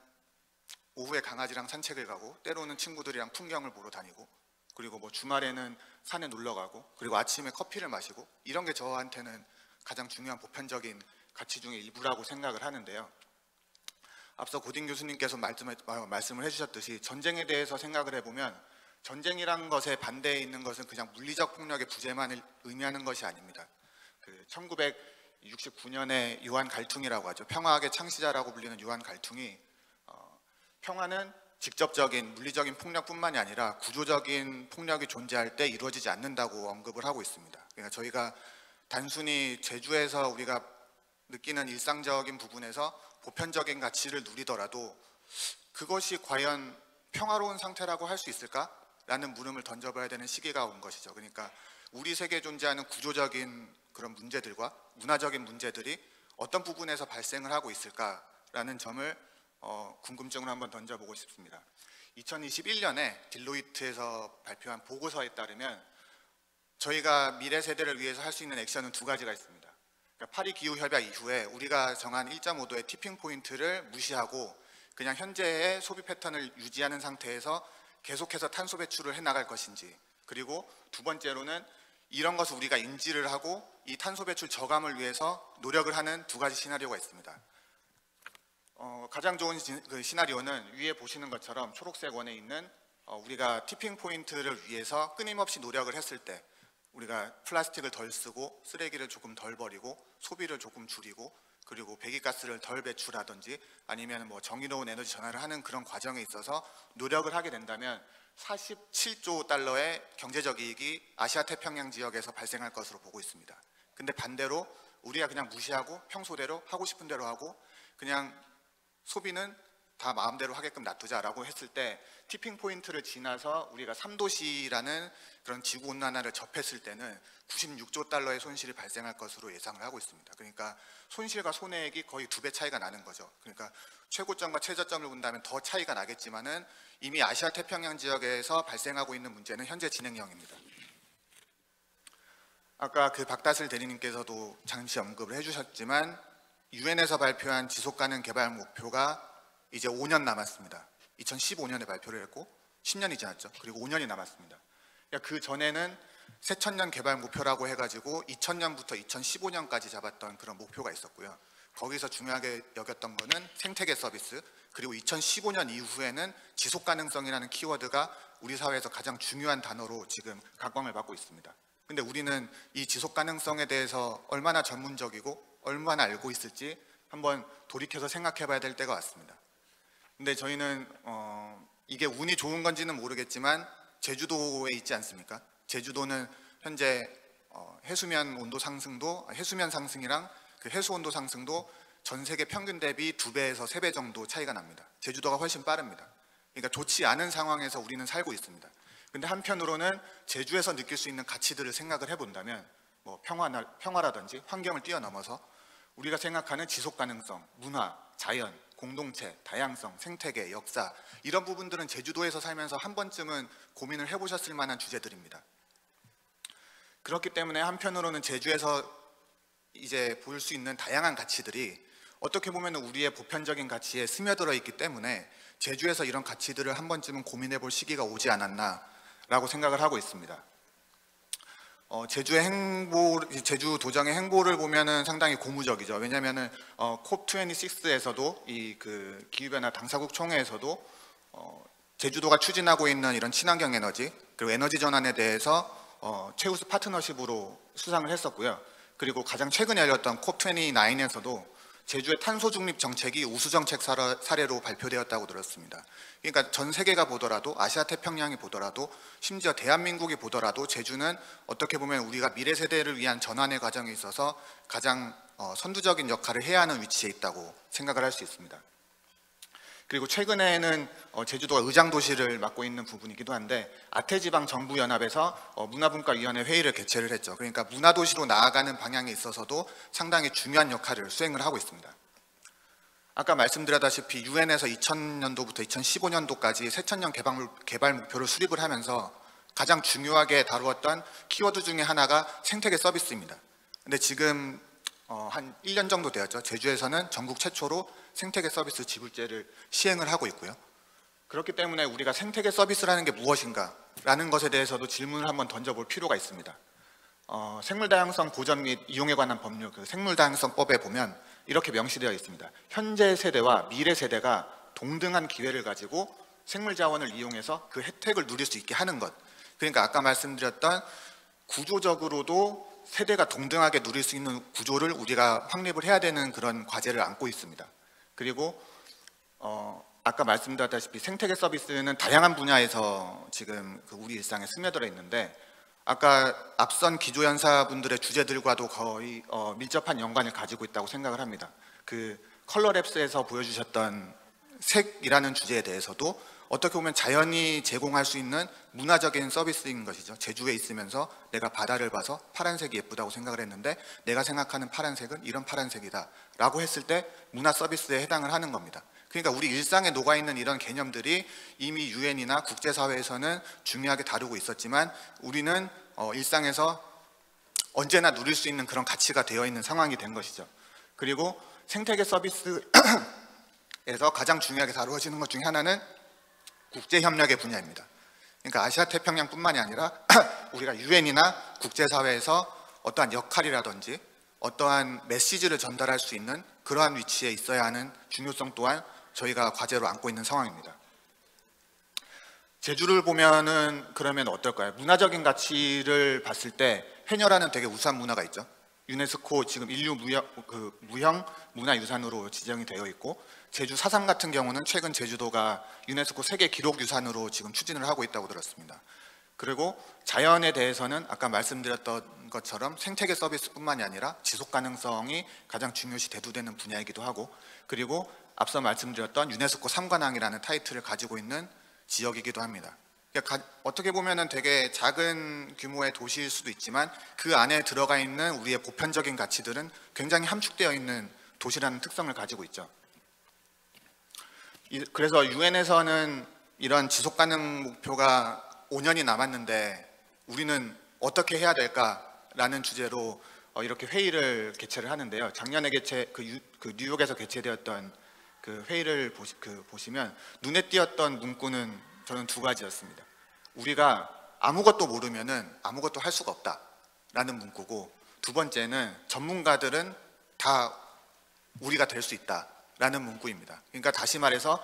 오후에 강아지랑 산책을 가고 때로는 친구들이랑 풍경을 보러 다니고 그리고 뭐 주말에는 산에 놀러 가고 그리고 아침에 커피를 마시고 이런 게 저한테는 가장 중요한 보편적인 가치 중의 일부라고 생각을 하는데요. 앞서 고딩 교수님께서 말씀을 해주셨듯이 전쟁에 대해서 생각을 해보면 전쟁이라는 것에 반대에 있는 것은 그냥 물리적 폭력의 부재만을 의미하는 것이 아닙니다. 1969년에 요한 갈퉁이라고 하죠. 평화학의 창시자라고 불리는 요한 갈퉁이 평화는 직접적인 물리적인 폭력뿐만이 아니라 구조적인 폭력이 존재할 때 이루어지지 않는다고 언급을 하고 있습니다. 그러니까 저희가 단순히 제주에서 우리가 느끼는 일상적인 부분에서 보편적인 가치를 누리더라도 그것이 과연 평화로운 상태라고 할 수 있을까라는 물음을 던져봐야 되는 시기가 온 것이죠. 그러니까 우리 세계에 존재하는 구조적인 그런 문제들과 문화적인 문제들이 어떤 부분에서 발생을 하고 있을까라는 점을 궁금증을 한번 던져보고 싶습니다. 2021년에 딜로이트에서 발표한 보고서에 따르면 저희가 미래 세대를 위해서 할 수 있는 액션은 두 가지가 있습니다. 그러니까 파리 기후 협약 이후에 우리가 정한 1.5도의 티핑 포인트를 무시하고 그냥 현재의 소비 패턴을 유지하는 상태에서 계속해서 탄소 배출을 해나갈 것인지, 그리고 두 번째로는 이런 것을 우리가 인지를 하고 이 탄소 배출 저감을 위해서 노력을 하는 두 가지 시나리오가 있습니다. 가장 좋은 그 시나리오는 위에 보시는 것처럼 초록색 원에 있는 우리가 티핑 포인트를 위해서 끊임없이 노력을 했을 때 우리가 플라스틱을 덜 쓰고 쓰레기를 조금 덜 버리고 소비를 조금 줄이고 그리고 배기가스를 덜 배출하든지 아니면 뭐 정의로운 에너지 전환을 하는 그런 과정에 있어서 노력을 하게 된다면 47조 달러의 경제적 이익이 아시아 태평양 지역에서 발생할 것으로 보고 있습니다. 근데 반대로 우리가 그냥 무시하고 평소대로 하고 싶은 대로 하고 그냥 소비는 다 마음대로 하게끔 놔두자라고 했을 때 티핑 포인트를 지나서 우리가 3도시라는 그런 지구온난화를 접했을 때는 96조 달러의 손실이 발생할 것으로 예상을 하고 있습니다. 그러니까 손실과 손해액이 거의 2배 차이가 나는 거죠. 그러니까 최고점과 최저점을 본다면 더 차이가 나겠지만은 이미 아시아 태평양 지역에서 발생하고 있는 문제는 현재 진행형입니다. 아까 그 박다슬 대리님께서도 잠시 언급을 해주셨지만 유엔에서 발표한 지속가능 개발 목표가 이제 5년 남았습니다. 2015년에 발표를 했고 10년이 지났죠. 그리고 5년이 남았습니다. 그러니까 그 전에는 새천년 개발 목표라고 해가지고 2000년부터 2015년까지 잡았던 그런 목표가 있었고요. 거기서 중요하게 여겼던 거는 생태계 서비스, 그리고 2015년 이후에는 지속가능성이라는 키워드가 우리 사회에서 가장 중요한 단어로 지금 각광을 받고 있습니다. 근데 우리는 이 지속가능성에 대해서 얼마나 전문적이고 얼마나 알고 있을지 한번 돌이켜서 생각해 봐야 될 때가 왔습니다. 근데 저희는 이게 운이 좋은 건지는 모르겠지만 제주도에 있지 않습니까? 제주도는 현재 해수면 상승이랑 그 해수 온도 상승도 전 세계 평균 대비 2배에서 3배 정도 차이가 납니다. 제주도가 훨씬 빠릅니다. 그러니까 좋지 않은 상황에서 우리는 살고 있습니다. 근데 한편으로는 제주에서 느낄 수 있는 가치들을 생각을 해본다면 뭐 평화라든지 환경을 뛰어넘어서 우리가 생각하는 지속가능성, 문화, 자연, 공동체, 다양성, 생태계, 역사 이런 부분들은 제주도에서 살면서 한 번쯤은 고민을 해보셨을 만한 주제들입니다. 그렇기 때문에 한편으로는 제주에서 이제 볼 수 있는 다양한 가치들이 어떻게 보면 우리의 보편적인 가치에 스며들어 있기 때문에 제주에서 이런 가치들을 한 번쯤은 고민해 볼 시기가 오지 않았나라고 생각을 하고 있습니다. 제주 도정의 행보를 보면은 상당히 고무적이죠. 왜냐하면은 COP26에서도 이 그 기후변화 당사국 총회에서도 제주도가 추진하고 있는 이런 친환경 에너지 그리고 에너지 전환에 대해서 최우수 파트너십으로 수상을 했었고요. 그리고 가장 최근에 열렸던 COP29에서도 제주의 탄소 중립 정책이 우수 정책 사례로 발표되었다고 들었습니다. 그러니까 전 세계가 보더라도 아시아 태평양이 보더라도 심지어 대한민국이 보더라도 제주는 어떻게 보면 우리가 미래 세대를 위한 전환의 과정에 있어서 가장 선두적인 역할을 해야 하는 위치에 있다고 생각을 할 수 있습니다. 그리고 최근에는 제주도가 의장도시를 맡고 있는 부분이기도 한데 아태지방정부연합에서 문화분과위원회 회의를 개최를 했죠. 그러니까 문화도시로 나아가는 방향에 있어서도 상당히 중요한 역할을 수행을 하고 있습니다. 아까 말씀드렸다시피 유엔에서 2000년도부터 2015년도까지 새천년 개발 목표를 수립을 하면서 가장 중요하게 다루었던 키워드 중에 하나가 생태계 서비스입니다. 근데 지금 한 1년 정도 되었죠. 제주에서는 전국 최초로 생태계 서비스 지불제를 시행을 하고 있고요. 그렇기 때문에 우리가 생태계 서비스라는 게 무엇인가 라는 것에 대해서도 질문을 한번 던져볼 필요가 있습니다. 생물다양성 보전 및 이용에 관한 법률, 그 생물다양성법에 보면 이렇게 명시되어 있습니다. 현재 세대와 미래 세대가 동등한 기회를 가지고 생물자원을 이용해서 그 혜택을 누릴 수 있게 하는 것. 그러니까 아까 말씀드렸던 구조적으로도 세대가 동등하게 누릴 수 있는 구조를 우리가 확립을 해야 되는 그런 과제를 안고 있습니다. 그리고 아까 말씀드렸다시피 생태계 서비스는 다양한 분야에서 지금 우리 일상에 스며들어 있는데 아까 앞선 기조연사분들의 주제들과도 거의 밀접한 연관을 가지고 있다고 생각을 합니다. 그 컬러랩스에서 보여주셨던 색이라는 주제에 대해서도 어떻게 보면 자연이 제공할 수 있는 문화적인 서비스인 것이죠. 제주에 있으면서 내가 바다를 봐서 파란색이 예쁘다고 생각을 했는데 내가 생각하는 파란색은 이런 파란색이다 라고 했을 때 문화 서비스에 해당을 하는 겁니다. 그러니까 우리 일상에 녹아있는 이런 개념들이 이미 유엔이나 국제사회에서는 중요하게 다루고 있었지만 우리는 일상에서 언제나 누릴 수 있는 그런 가치가 되어 있는 상황이 된 것이죠. 그리고 생태계 서비스에서 가장 중요하게 다루어지는 것 중에 하나는 국제협력의 분야입니다. 그러니까 아시아 태평양뿐만이 아니라 우리가 유엔이나 국제사회에서 어떠한 역할이라든지 어떠한 메시지를 전달할 수 있는 그러한 위치에 있어야 하는 중요성 또한 저희가 과제로 안고 있는 상황입니다. 제주를 보면은 그러면 어떨까요? 문화적인 가치를 봤을 때 해녀라는 되게 우수한 문화가 있죠. 유네스코 지금 인류 무형 문화유산으로 지정이 되어 있고 제주 사상 같은 경우는 최근 제주도가 유네스코 세계 기록유산으로 지금 추진을 하고 있다고 들었습니다. 그리고 자연에 대해서는 아까 말씀드렸던 것처럼 생태계 서비스뿐만이 아니라 지속 가능성이 가장 중요시 대두되는 분야이기도 하고 그리고 앞서 말씀드렸던 유네스코 3관왕이라는 타이틀을 가지고 있는 지역이기도 합니다. 그러니까 어떻게 보면은 되게 작은 규모의 도시일 수도 있지만 그 안에 들어가 있는 우리의 보편적인 가치들은 굉장히 함축되어 있는 도시라는 특성을 가지고 있죠. 그래서 유엔에서는 이런 지속가능 목표가 5년이 남았는데 우리는 어떻게 해야 될까라는 주제로 이렇게 회의를 개최를 하는데요. 작년에 뉴욕에서 개최되었던 그 회의를 보시면 눈에 띄었던 문구는 저는 두 가지였습니다. 우리가 아무것도 모르면은 아무것도 할 수가 없다라는 문구고 두 번째는 전문가들은 다 우리가 될 수 있다라는 문구입니다. 그러니까 다시 말해서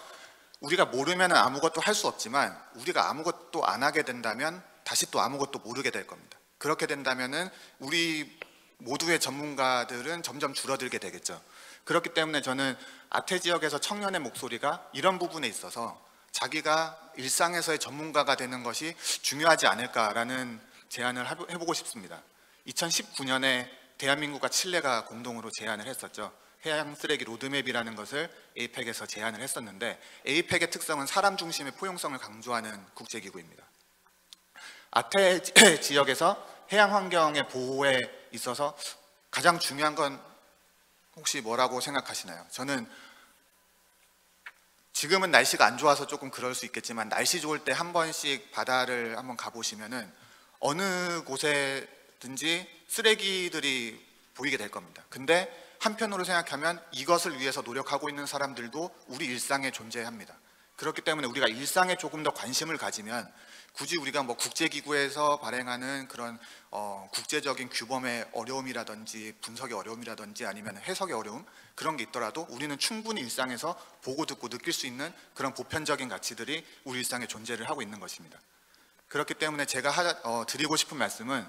우리가 모르면은 아무것도 할 수 없지만 우리가 아무것도 안 하게 된다면 다시 또 아무것도 모르게 될 겁니다. 그렇게 된다면은 우리 모두의 전문가들은 점점 줄어들게 되겠죠. 그렇기 때문에 저는 아태 지역에서 청년의 목소리가 이런 부분에 있어서 자기가 일상에서의 전문가가 되는 것이 중요하지 않을까라는 제안을 해보고 싶습니다. 2019년에 대한민국과 칠레가 공동으로 제안을 했었죠. 해양 쓰레기 로드맵이라는 것을 에이펙에서 제안을 했었는데 에이펙의 특성은 사람 중심의 포용성을 강조하는 국제기구입니다. 아태 지역에서 해양 환경의 보호에 있어서 가장 중요한 건 혹시 뭐라고 생각하시나요? 저는 지금은 날씨가 안 좋아서 조금 그럴 수 있겠지만 날씨 좋을 때 한 번씩 바다를 한번 가보시면은 어느 곳에든지 쓰레기들이 보이게 될 겁니다. 근데 한편으로 생각하면 이것을 위해서 노력하고 있는 사람들도 우리 일상에 존재합니다. 그렇기 때문에 우리가 일상에 조금 더 관심을 가지면 굳이 우리가 뭐 국제기구에서 발행하는 그런 국제적인 규범의 어려움이라든지 분석의 어려움이라든지 아니면 해석의 어려움 그런 게 있더라도 우리는 충분히 일상에서 보고 듣고 느낄 수 있는 그런 보편적인 가치들이 우리 일상에 존재를 하고 있는 것입니다. 그렇기 때문에 제가 드리고 싶은 말씀은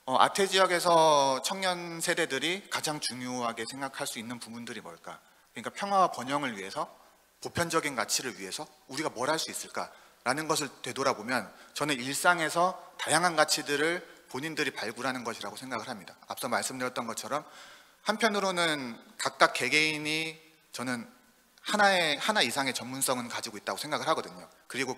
아태 지역에서 청년 세대들이 가장 중요하게 생각할 수 있는 부분들이 뭘까? 그러니까 평화와 번영을 위해서, 보편적인 가치를 위해서 우리가 뭘 할 수 있을까라는 것을 되돌아보면 저는 일상에서 다양한 가치들을 본인들이 발굴하는 것이라고 생각을 합니다. 앞서 말씀드렸던 것처럼 한편으로는 각각 개개인이 저는 하나 이상의 전문성은 가지고 있다고 생각을 하거든요. 그리고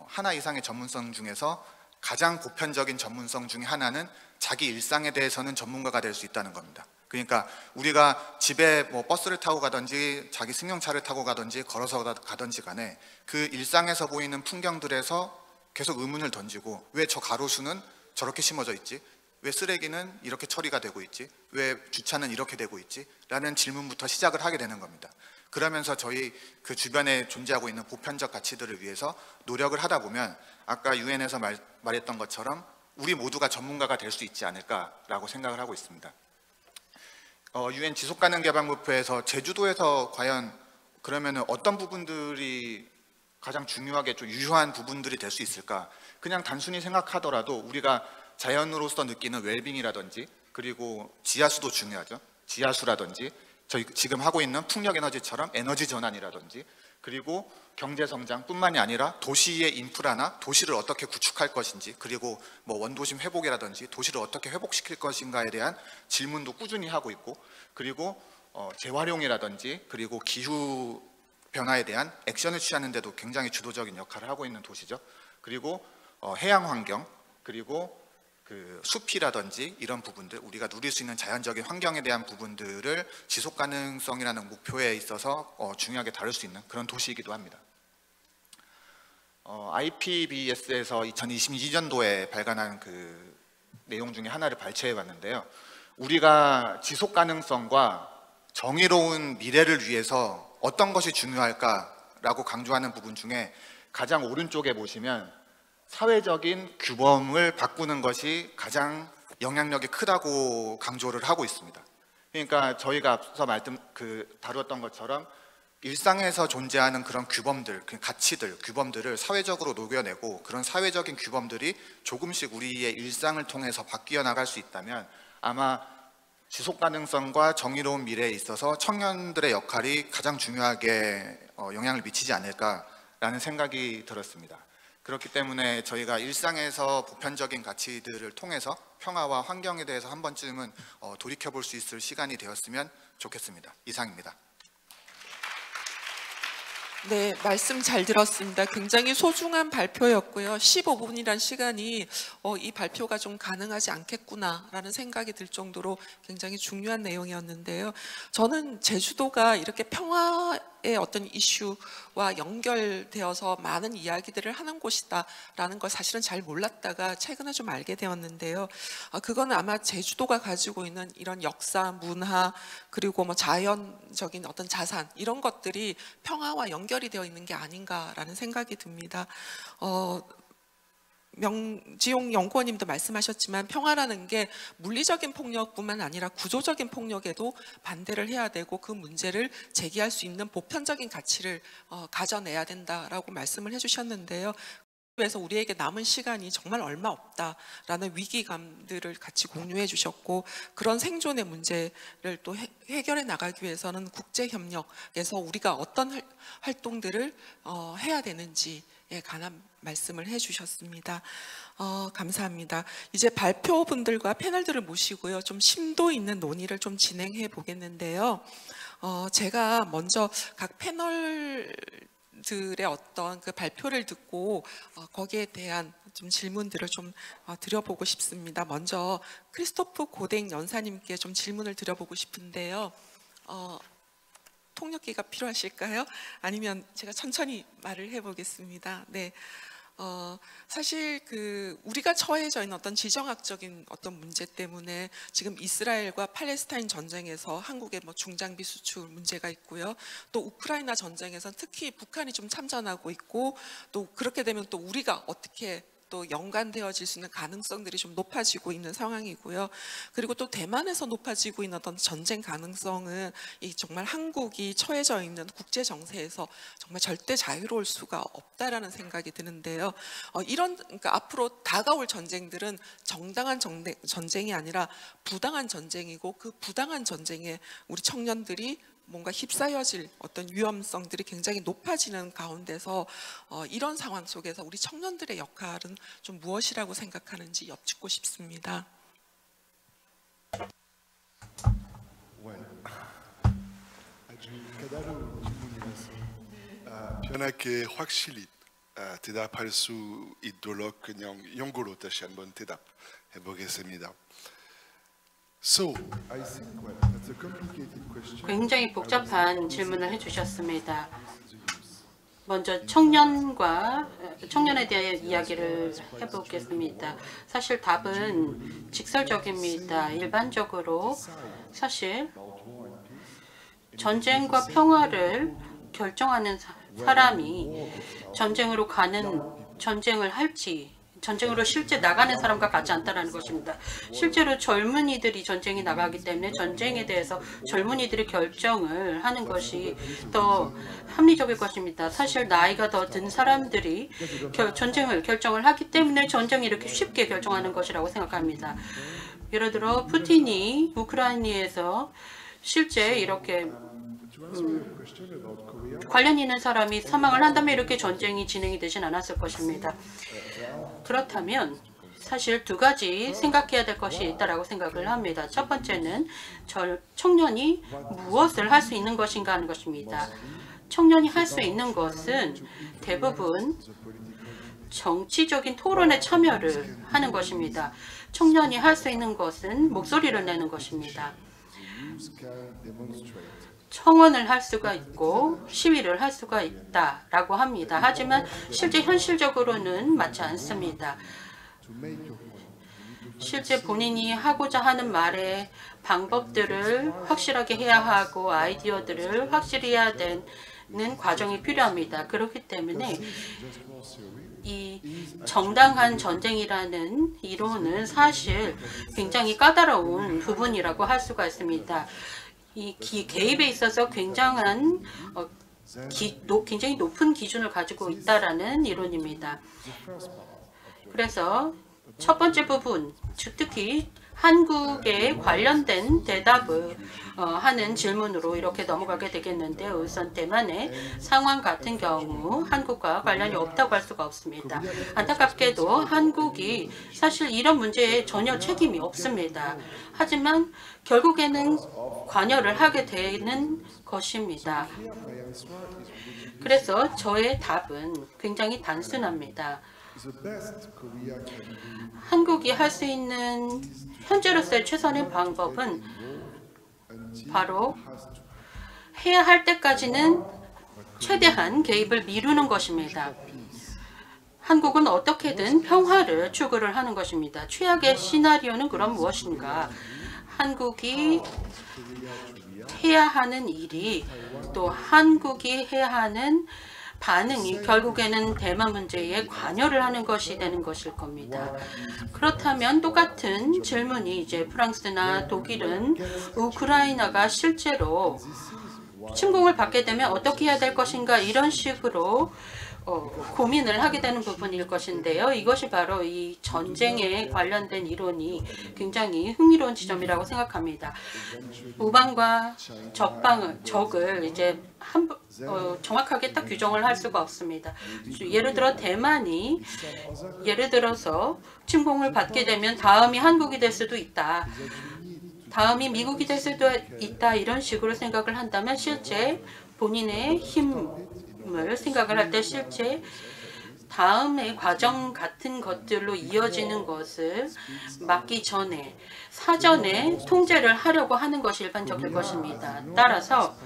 하나 이상의 전문성 중에서 가장 보편적인 전문성 중에 하나는 자기 일상에 대해서는 전문가가 될 수 있다는 겁니다. 그러니까 우리가 집에 뭐 버스를 타고 가든지 자기 승용차를 타고 가든지 걸어서 가든지 간에 그 일상에서 보이는 풍경들에서 계속 의문을 던지고 왜 저 가로수는 저렇게 심어져 있지? 왜 쓰레기는 이렇게 처리가 되고 있지? 왜 주차는 이렇게 되고 있지? 라는 질문부터 시작을 하게 되는 겁니다. 그러면서 저희 그 주변에 존재하고 있는 보편적 가치들을 위해서 노력을 하다 보면 아까 유엔에서 말했던 것처럼 우리 모두가 전문가가 될 수 있지 않을까라고 생각을 하고 있습니다. 유엔 지속가능개발목표에서 제주도에서 과연 그러면 어떤 부분들이 가장 중요하게 좀 유효한 부분들이 될 수 있을까? 그냥 단순히 생각하더라도 우리가 자연으로서 느끼는 웰빙이라든지 그리고 지하수도 중요하죠. 지하수라든지 저희 지금 하고 있는 풍력에너지처럼 에너지 전환이라든지 그리고 경제성장뿐만이 아니라 도시의 인프라나 도시를 어떻게 구축할 것인지 그리고 뭐 원도심 회복이라든지 도시를 어떻게 회복시킬 것인가에 대한 질문도 꾸준히 하고 있고 그리고 재활용이라든지 그리고 기후 변화에 대한 액션을 취하는 데도 굉장히 주도적인 역할을 하고 있는 도시죠. 그리고 해양 환경 그리고 그 숲이라든지 이런 부분들 우리가 누릴 수 있는 자연적인 환경에 대한 부분들을 지속 가능성이라는 목표에 있어서 중요하게 다룰 수 있는 그런 도시이기도 합니다. IPBES에서 2022년도에 발간한 그 내용 중에 하나를 발췌해 봤는데요. 우리가 지속 가능성과 정의로운 미래를 위해서 어떤 것이 중요할까라고 강조하는 부분 중에 가장 오른쪽에 보시면 사회적인 규범을 바꾸는 것이 가장 영향력이 크다고 강조를 하고 있습니다. 그러니까 저희가 앞서 다루었던 것처럼 일상에서 존재하는 그런 규범들, 가치들, 규범들을 사회적으로 녹여내고 그런 사회적인 규범들이 조금씩 우리의 일상을 통해서 바뀌어 나갈 수 있다면 아마 지속 가능성과 정의로운 미래에 있어서 청년들의 역할이 가장 중요하게 영향을 미치지 않을까라는 생각이 들었습니다. 그렇기 때문에 저희가 일상에서 보편적인 가치들을 통해서 평화와 환경에 대해서 한 번쯤은 돌이켜볼 수 있을 시간이 되었으면 좋겠습니다. 이상입니다. 네, 말씀 잘 들었습니다. 굉장히 소중한 발표였고요. 15분이란 시간이 이 발표가 좀 가능하지 않겠구나라는 생각이 들 정도로 굉장히 중요한 내용이었는데요. 저는 제주도가 이렇게 평화의 어떤 이슈와 연결되어서 많은 이야기들을 하는 곳이다라는 걸 사실은 잘 몰랐다가 최근에 좀 알게 되었는데요. 그거는 아마 제주도가 가지고 있는 이런 역사, 문화, 그리고 뭐 자연적인 어떤 자산 이런 것들이 평화와 연결이 되어 있는 게 아닌가라는 생각이 듭니다. 명지용 연구원님도 말씀하셨지만 평화라는 게 물리적인 폭력뿐만 아니라 구조적인 폭력에도 반대를 해야 되고 그 문제를 제기할 수 있는 보편적인 가치를 가져내야 된다라고 말씀을 해주셨는데요. 그래서 우리에게 남은 시간이 정말 얼마 없다라는 위기감들을 같이 공유해 주셨고 그런 생존의 문제를 또 해결해 나가기 위해서는 국제협력에서 우리가 어떤 활동들을 해야 되는지에 관한 말씀을 해주셨습니다. 감사합니다. 이제 발표분들과 패널들을 모시고요. 좀 심도 있는 논의를 좀 진행해 보겠는데요. 제가 먼저 각 패널 들의 어떤 그 발표를 듣고 거기에 대한 좀 질문들을 좀 드려보고 싶습니다. 먼저 크리스토프 고댕 연사님께 좀 질문을 드려보고 싶은데요. 통역기가 필요하실까요? 아니면 제가 천천히 말을 해보겠습니다. 네, 사실 우리가 처해져 있는 어떤 지정학적인 어떤 문제 때문에 지금 이스라엘과 팔레스타인 전쟁에서 한국의 뭐 중장비 수출 문제가 있고요. 또 우크라이나 전쟁에서 특히 북한이 좀 참전하고 있고, 또 그렇게 되면 또 우리가 어떻게 또 연관되어질 수 있는 가능성들이 좀 높아지고 있는 상황이고요. 그리고 또 대만에서 높아지고 있는 어떤 전쟁 가능성은 이 정말 한국이 처해져 있는 국제 정세에서 정말 절대 자유로울 수가 없다라는 생각이 드는데요. 그러니까 앞으로 다가올 전쟁들은 정당한 전쟁이 아니라 부당한 전쟁이고, 그 부당한 전쟁에 우리 청년들이 뭔가 휩싸여질 어떤 위험성들이 굉장히 높아지는 가운데서 이런 상황 속에서 우리 청년들의 역할은 좀 무엇이라고 생각하는지 여쭙고 싶습니다. 아주 까다로운 질문이라서 편하게 확실히 대답할 수 있도록 그냥 영어로 다시 한번 대답해 보겠습니다. So, I think that's a complicated question. 굉장히 복잡한 질문을 해주셨습니다. 먼저 청년에 대한 이야기를 해보겠습니다. 사실 답은 직설적입니다. 일반적으로 사실 전쟁과 평화를 결정하는 사람이 전쟁으로 실제 나가는 사람과 같지 않다는 것입니다. 실제로 젊은이들이 전쟁에 나가기 때문에 전쟁에 대해서 젊은이들이 결정을 하는 것이 더 합리적일 것입니다. 사실 나이가 더 든 사람들이 전쟁을 결정을 하기 때문에 전쟁이 이렇게 쉽게 결정하는 것이라고 생각합니다. 예를 들어 푸틴이 우크라이나에서 실제 이렇게 관련 있는 사람이 사망을 한다면 이렇게 전쟁이 진행이 되진 않았을 것입니다. 그렇다면 사실 두 가지 생각해야 될 것이 있다고 생각을 합니다. 첫 번째는 청년이 무엇을 할 수 있는 것인가 하는 것입니다. 청년이 할 수 있는 것은 대부분 정치적인 토론에 참여를 하는 것입니다. 청년이 할 수 있는 것은 목소리를 내는 것입니다. 청원을 할 수가 있고 시위를 할 수가 있다라고 합니다. 하지만 실제 현실적으로는 맞지 않습니다. 실제 본인이 하고자 하는 말의 방법들을 확실하게 해야 하고 아이디어들을 확실히 해야 되는 과정이 필요합니다. 그렇기 때문에 이 정당한 전쟁이라는 이론은 사실 굉장히 까다로운 부분이라고 할 수가 있습니다. 이 개입에 있어서 굉장히 높은 기준을 가지고 있다라는 이론입니다. 그래서 첫 번째 부분, 특히 한국에 관련된 대답을 하는 질문으로 이렇게 넘어가게 되겠는데요. 우선 대만의 상황 같은 경우 한국과 관련이 없다고 할 수가 없습니다. 안타깝게도 한국이 사실 이런 문제에 전혀 책임이 없습니다. 하지만 결국에는 관여를 하게 되는 것입니다. 그래서 저의 답은 굉장히 단순합니다. 한국이 할 수 있는 현재로서의 최선의 방법은 바로 해야 할 때까지는 최대한 개입을 미루는 것입니다. 한국은 어떻게든 평화를 추구를 하는 것입니다. 최악의 시나리오는 그럼 무엇인가? 한국이 해야 하는 일이 또 한국이 해야 하는 반응이 결국에는 대만 문제에 관여를 하는 것이 되는 것일 겁니다. 그렇다면 똑같은 질문이 이제 프랑스나 독일은 우크라이나가 실제로 침공을 받게 되면 어떻게 해야 될 것인가 이런 식으로 고민을 하게 되는 부분일 것인데요. 이것이 바로 이 전쟁에 관련된 이론이 굉장히 흥미로운 지점이라고 생각합니다. 우방과 적을 이제 정확하게 딱 규정을 할 수가 없습니다. 예를 들어 대만이 예를 들어서 침공을 받게 되면 다음이 한국이 될 수도 있다. 다음이 미국이 될 수도 있다. 이런 식으로 생각을 한다면 실제 본인의 힘을 생각을 할 때 실제 다음의 과정 같은 것들로 이어지는 것을 막기 전에 사전에 통제를 하려고 하는 것이 일반적일 것입니다. 따라서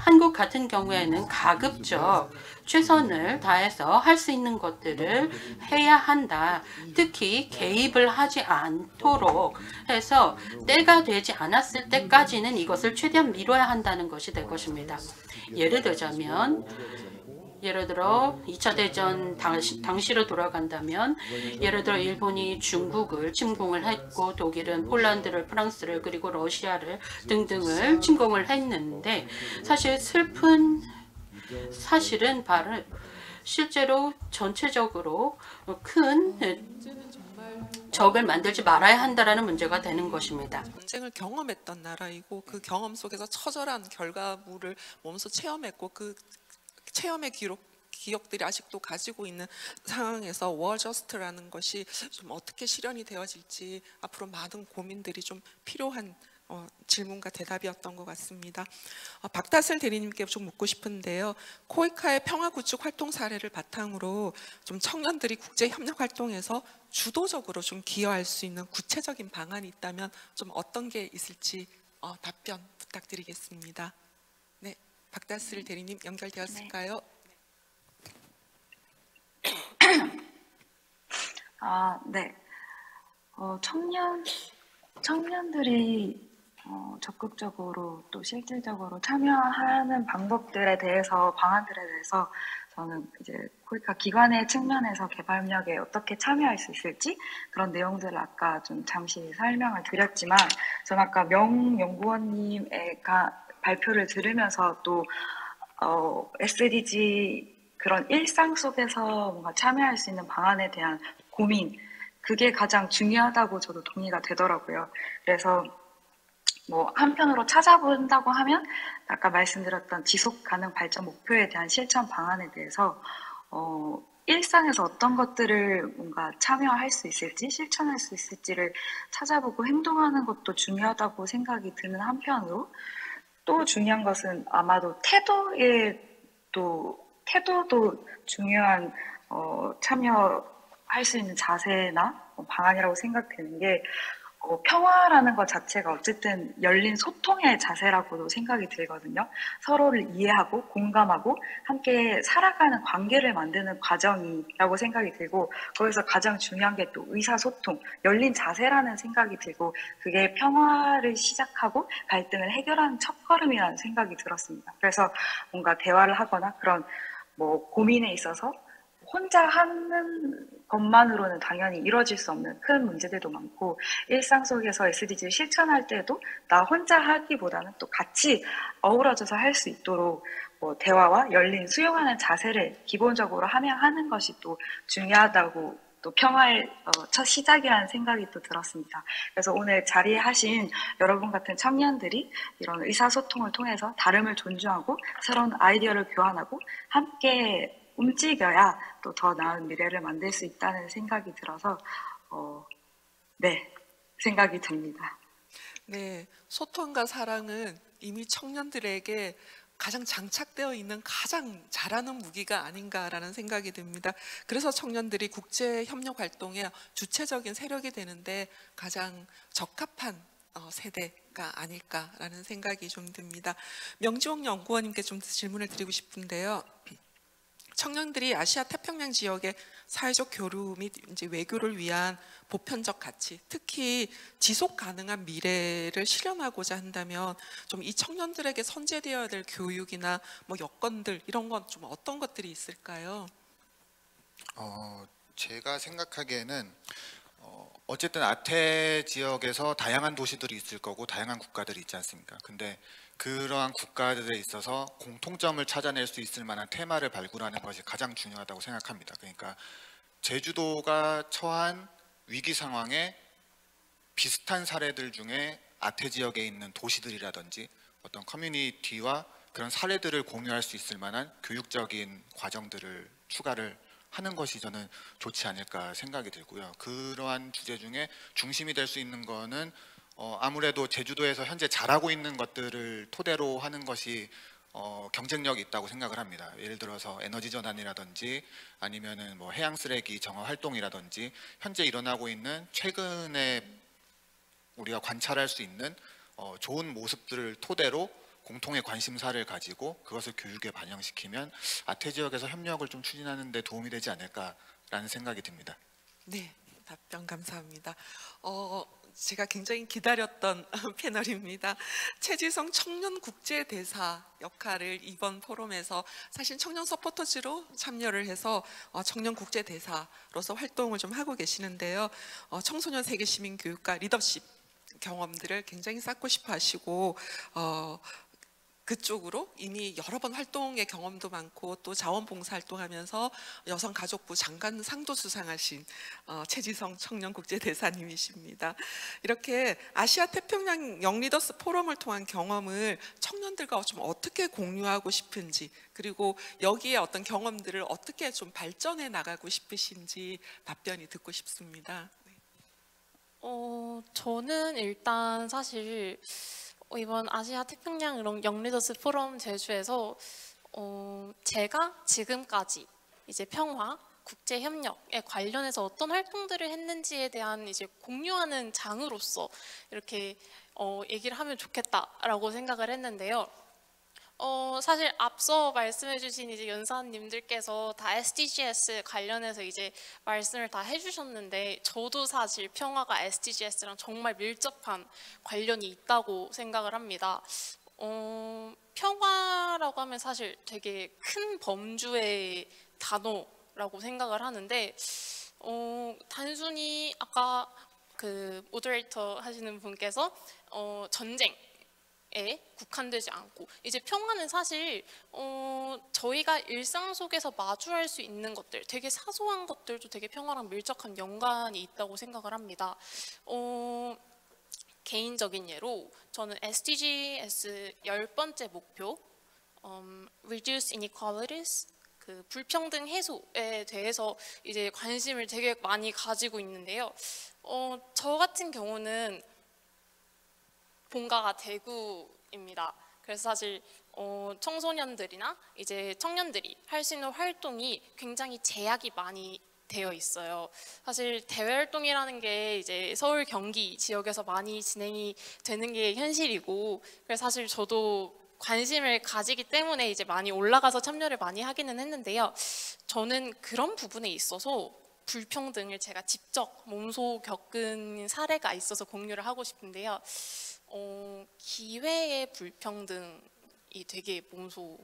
한국 같은 경우에는 가급적 최선을 다해서 할 수 있는 것들을 해야 한다. 특히 개입을 하지 않도록 해서 때가 되지 않았을 때까지는 이것을 최대한 미뤄야 한다는 것이 될 것입니다. 예를 들자면 예를 들어 2차 대전 당시로 돌아간다면 예를 들어 일본이 중국을 침공을 했고 독일은 폴란드를, 프랑스를, 그리고 러시아를 등등을 침공을 했는데 사실 슬픈 사실은 바로 실제로 전체적으로 큰 적을 만들지 말아야 한다라는 문제가 되는 것입니다. 전쟁을 경험했던 나라이고 그 경험 속에서 처절한 결과물을 몸소 체험했고 그 체험의 기억들이 아직도 가지고 있는 상황에서 워 저스트라는 것이 좀 어떻게 실현이 되어질지 앞으로 많은 고민들이 좀 필요한 질문과 대답이었던 것 같습니다. 박다슬 대리님께 좀 묻고 싶은데요. 코이카의 평화 구축 활동 사례를 바탕으로 좀 청년들이 국제 협력 활동에서 주도적으로 좀 기여할 수 있는 구체적인 방안이 있다면 좀 어떤 게 있을지 답변 부탁드리겠습니다. 네, 박다슬 대리님 연결되었을까요? 네. 청년들이 적극적으로 또 실질적으로 참여하는 방법들에 대해서, 방안들에 대해서 저는 이제 코이카 기관의 측면에서 개발협력에 어떻게 참여할 수 있을지 그런 내용들을 아까 좀 잠시 설명을 드렸지만, 저는 아까 명 연구원님의 발표를 들으면서 또 SDG 그런 일상 속에서 뭔가 참여할 수 있는 방안에 대한 고민, 그게 가장 중요하다고 저도 동의가 되더라고요. 그래서 뭐 한편으로 찾아본다고 하면 아까 말씀드렸던 지속 가능 발전 목표에 대한 실천 방안에 대해서 일상에서 어떤 것들을 뭔가 참여할 수 있을지, 실천할 수 있을지를 찾아보고 행동하는 것도 중요하다고 생각이 드는 한편으로, 또 중요한 것은 아마도 태도도 중요한 참여할 수 있는 자세나 방안이라고 생각되는 게, 평화라는 것 자체가 어쨌든 열린 소통의 자세라고도 생각이 들거든요. 서로를 이해하고 공감하고 함께 살아가는 관계를 만드는 과정이라고 생각이 들고, 거기서 가장 중요한 게 또 의사소통, 열린 자세라는 생각이 들고, 그게 평화를 시작하고 갈등을 해결하는 첫걸음이라는 생각이 들었습니다. 그래서 뭔가 대화를 하거나 그런 뭐 고민에 있어서 혼자 하는 것만으로는 당연히 이루어질 수 없는 큰 문제들도 많고, 일상 속에서 SDG를 실천할 때도 나 혼자 하기보다는 또 같이 어우러져서 할 수 있도록 뭐 대화와 열린 수용하는 자세를 기본적으로 하는 것이 또 중요하다고, 또 평화의 첫 시작이라는 생각이 또 들었습니다. 그래서 오늘 자리에 하신 여러분 같은 청년들이 이런 의사소통을 통해서 다름을 존중하고 새로운 아이디어를 교환하고 함께 움직여야 또 더 나은 미래를 만들 수 있다는 생각이 들어서 네, 생각이 듭니다. 네, 소통과 사랑은 이미 청년들에게 가장 장착되어 있는 가장 잘하는 무기가 아닌가라는 생각이 듭니다. 그래서 청년들이 국제 협력 활동의 주체적인 세력이 되는데 가장 적합한 세대가 아닐까라는 생각이 좀 듭니다. 명지홍 연구원님께 좀 질문을 드리고 싶은데요. 청년들이 아시아 태평양 지역의 사회적 교류 및 이제 외교를 위한 보편적 가치, 특히 지속 가능한 미래를 실현하고자 한다면 좀 이 청년들에게 선제되어야 될 교육이나 뭐 여건들 이런 건 좀 어떤 것들이 있을까요? 제가 생각하기에는 어쨌든 아태 지역에서 다양한 도시들이 있을 거고 다양한 국가들이 있지 않습니까? 근데 그러한 국가들에 있어서 공통점을 찾아낼 수 있을 만한 테마를 발굴하는 것이 가장 중요하다고 생각합니다. 그러니까 제주도가 처한 위기 상황에 비슷한 사례들 중에 아태 지역에 있는 도시들이라든지 어떤 커뮤니티와 그런 사례들을 공유할 수 있을 만한 교육적인 과정들을 추가를 하는 것이 저는 좋지 않을까 생각이 들고요. 그러한 주제 중에 중심이 될 수 있는 거는 아무래도 제주도에서 현재 잘하고 있는 것들을 토대로 하는 것이 경쟁력이 있다고 생각을 합니다. 예를 들어서 에너지 전환이라든지 아니면은 뭐 해양 쓰레기 정화 활동이라든지 현재 일어나고 있는 최근에 우리가 관찰할 수 있는 좋은 모습들을 토대로 공통의 관심사를 가지고 그것을 교육에 반영시키면 아태 지역에서 협력을 좀 추진하는 데 도움이 되지 않을까라는 생각이 듭니다. 네, 답변 감사합니다. 제가 굉장히 기다렸던 패널입니다. 최지성 청년국제대사 역할을 이번 포럼에서 사실 청년 서포터즈로 참여를 해서 청년국제대사로서 활동을 좀 하고 계시는데요. 청소년 세계시민교육과 리더십 경험들을 굉장히 쌓고 싶어 하시고 그쪽으로 이미 여러 번 활동의 경험도 많고 또 자원봉사 활동하면서 여성가족부 장관 상도 수상하신 최지성 청년국제대사님이십니다. 이렇게 아시아 태평양 영리더스 포럼을 통한 경험을 청년들과 좀 어떻게 공유하고 싶은지, 그리고 여기에 어떤 경험들을 어떻게 좀 발전해 나가고 싶으신지 답변이 듣고 싶습니다. 저는 일단 사실 이번 아시아 태평양 영리더스 포럼 제주에서 제가 지금까지 이제 평화, 국제 협력에 관련해서 어떤 활동들을 했는지에 대한 이제 공유하는 장으로서 이렇게 얘기를 하면 좋겠다라고 생각을 했는데요. 사실 앞서 말씀해주신 이제 연사님들께서 다 SDGs 관련해서 이제 말씀을 다 해주셨는데, 저도 사실 평화가 SDGs랑 정말 밀접한 관련이 있다고 생각을 합니다. 평화라고 하면 사실 되게 큰 범주의 단어라고 생각을 하는데, 단순히 아까 그 모더레이터 하시는 분께서 전쟁에 국한되지 않고, 이제 평화는 사실 저희가 일상 속에서 마주할 수 있는 것들, 되게 사소한 것들도 되게 평화랑 밀접한 연관이 있다고 생각을 합니다. 개인적인 예로 저는 SDGs 10번째 목표 Reduce Inequalities, 그 불평등 해소에 대해서 이제 관심을 되게 많이 가지고 있는데요. 저 같은 경우는 본가가 대구입니다. 그래서 사실 청소년들이나 이제 청년들이 할 수 있는 활동이 굉장히 제약이 많이 되어 있어요. 사실 대외 활동이라는 게 이제 서울, 경기 지역에서 많이 진행이 되는 게 현실이고, 그래서 사실 저도 관심을 가지기 때문에 이제 많이 올라가서 참여를 많이 하기는 했는데요. 저는 그런 부분에 있어서 불평등을 제가 직접 몸소 겪은 사례가 있어서 공유를 하고 싶은데요. 기회의 불평등이 되게 몸소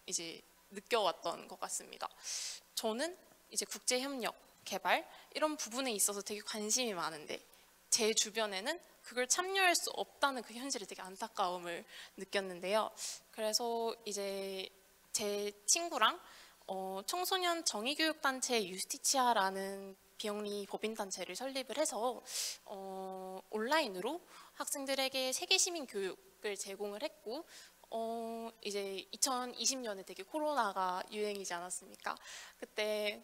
이제 느껴왔던 것 같습니다. 저는 이제 국제협력, 개발 이런 부분에 있어서 되게 관심이 많은데 제 주변에는 그걸 참여할 수 없다는 그 현실에 되게 안타까움을 느꼈는데요. 그래서 이제 제 친구랑 청소년 정의교육단체 유스티치아라는 비영리 법인단체를 설립을 해서 온라인으로 학생들에게 세계시민 교육을 제공을 했고, 이제 2020년에 되게 코로나가 유행이지 않았습니까? 그때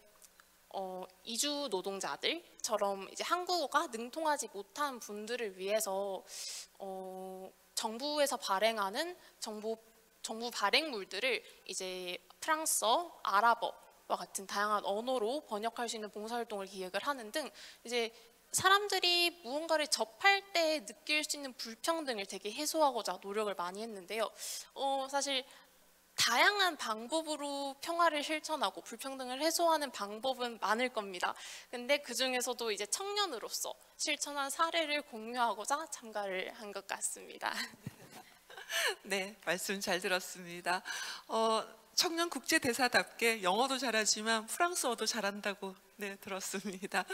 이주 노동자들처럼 이제 한국어가 능통하지 못한 분들을 위해서 정부에서 발행하는 정부 발행물들을 이제 프랑스어, 아랍어와 같은 다양한 언어로 번역할 수 있는 봉사활동을 기획을 하는 등 이제 사람들이 무언가를 접할 때 느낄 수 있는 불평등을 되게 해소하고자 노력을 많이 했는데요. 사실 다양한 방법으로 평화를 실천하고 불평등을 해소하는 방법은 많을 겁니다. 근데 그 중에서도 이제 청년으로서 실천한 사례를 공유하고자 참가를 한 것 같습니다. 네, 말씀 잘 들었습니다. 청년 국제대사답게 영어도 잘하지만 프랑스어도 잘한다고 들었습니다.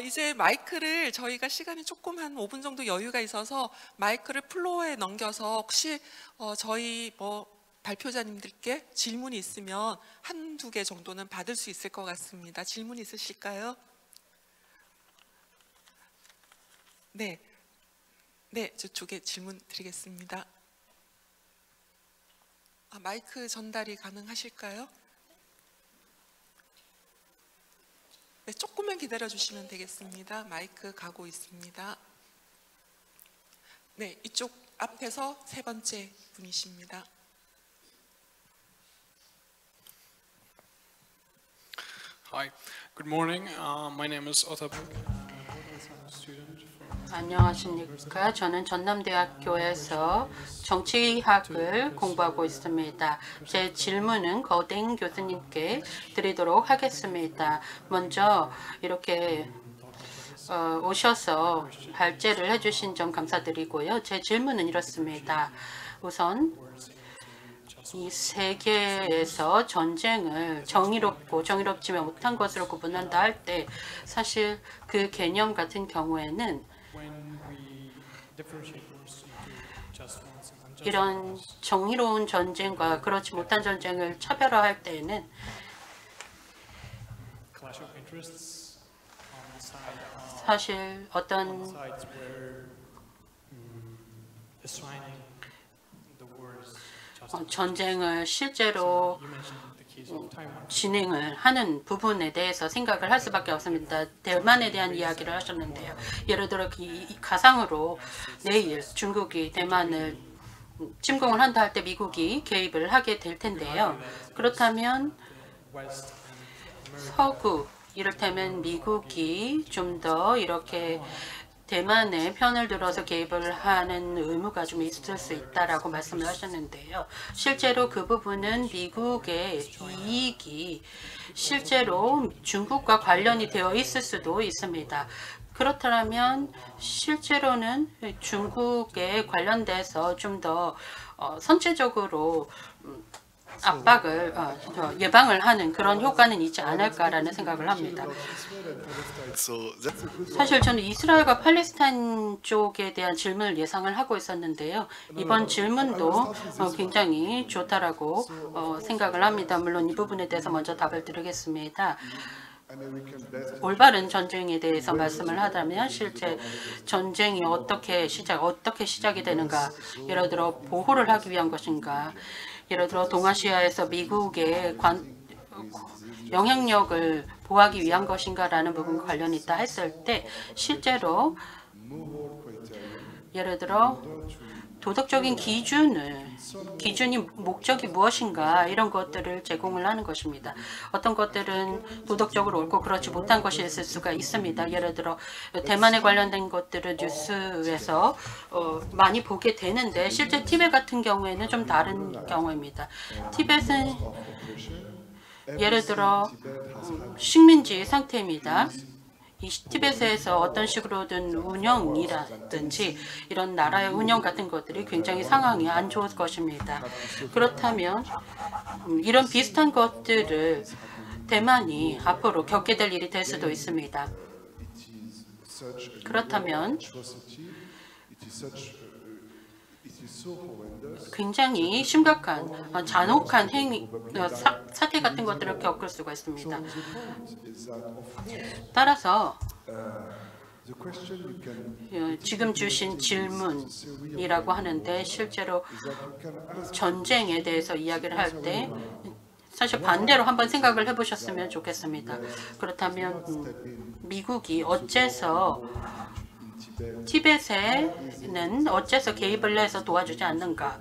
이제 마이크를 저희가 시간이 조금 한 5분 정도 여유가 있어서 마이크를 플로어에 넘겨서 혹시 저희 발표자님들께 질문이 있으면 한두 개 정도는 받을 수 있을 것 같습니다. 질문 있으실까요? 네, 저쪽에 질문 드리겠습니다. 마이크 전달이 가능하실까요? 네, 조금만 기다려 주시면 되겠습니다. 마이크 가고 있습니다. 네, 이쪽 앞에서 세 번째 분이십니다. Hi, good morning. My name is Otabek. I'm a student from 안녕하십니까. 저는 전남대학교에서 정치학을 공부하고 있습니다. 제 질문은 거댕 교수님께 드리도록 하겠습니다. 먼저 이렇게 오셔서 발제를 해주신 점 감사드리고요. 제 질문은 이렇습니다. 우선 이 세계에서 전쟁을 정의롭고 정의롭지 못한 것으로 구분한다 할 때 사실 그 개념 같은 경우에는 이런 정의로운 전쟁과 그렇지 못한 전쟁을 차별화할 때에는 사실 어떤 전쟁을 실제로 진행을 하는 부분에 대해서 생각을 할 수밖에 없습니다. 대만에 대한 이야기를 하셨는데요. 예를 들어 가상으로 내일 중국이 대만을 침공을 한다 할 때 미국이 개입을 하게 될 텐데요. 그렇다면 서구, 이를테면 미국이 좀 더 이렇게 대만의 편을 들어서 개입을 하는 의무가 좀 있을 수 있다라고 말씀을 하셨는데요. 실제로 그 부분은 미국의 이익이 실제로 중국과 관련이 되어 있을 수도 있습니다. 그렇다면 실제로는 중국에 관련돼서 좀 더 선체적으로 압박을 예방을 하는 그런 효과는 있지 않을까라는 생각을 합니다. 사실 저는 이스라엘과 팔레스타인 쪽에 대한 질문을 예상을 하고 있었는데요. 이번 질문도 굉장히 좋다라고 생각을 합니다. 물론 이 부분에 대해서 먼저 답을 드리겠습니다. 올바른 전쟁에 대해서 말씀을 하자면 실제 전쟁이 어떻게 시작이 되는가, 예를 들어 보호를 하기 위한 것인가, 예를 들어 동아시아에서 미국의 영향력을 보호하기 위한 것인가라는 부분과 관련이 있다 했을 때 실제로 예를 들어 도덕적인 기준이 목적이 무엇인가 이런 것들을 제공을 하는 것입니다. 어떤 것들은 도덕적으로 옳고 그렇지 못한 것이 있을 수가 있습니다. 예를 들어 대만에 관련된 것들을 뉴스에서 많이 보게 되는데 실제 티벳 같은 경우에는 좀 다른 경우입니다. 티벳은 예를 들어 식민지 상태입니다. 이 티벳에서 어떤 식으로든 운영이라든지 이런 나라의 운영 같은 것들이 굉장히 상황이 안 좋을 것입니다. 그렇다면 이런 비슷한 것들을 대만이 앞으로 겪게 될 일이 될 수도 있습니다. 그렇다면 굉장히 심각한 잔혹한 사태 같은 것들을 겪을 수가 있습니다. 따라서 지금 주신 질문이라고 하는데 실제로 전쟁에 대해서 이야기를 할 때 사실 반대로 한번 생각을 해보셨으면 좋겠습니다. 그렇다면 미국이 어째서 티벳에는 어째서 개입을 해서 도와주지 않는가?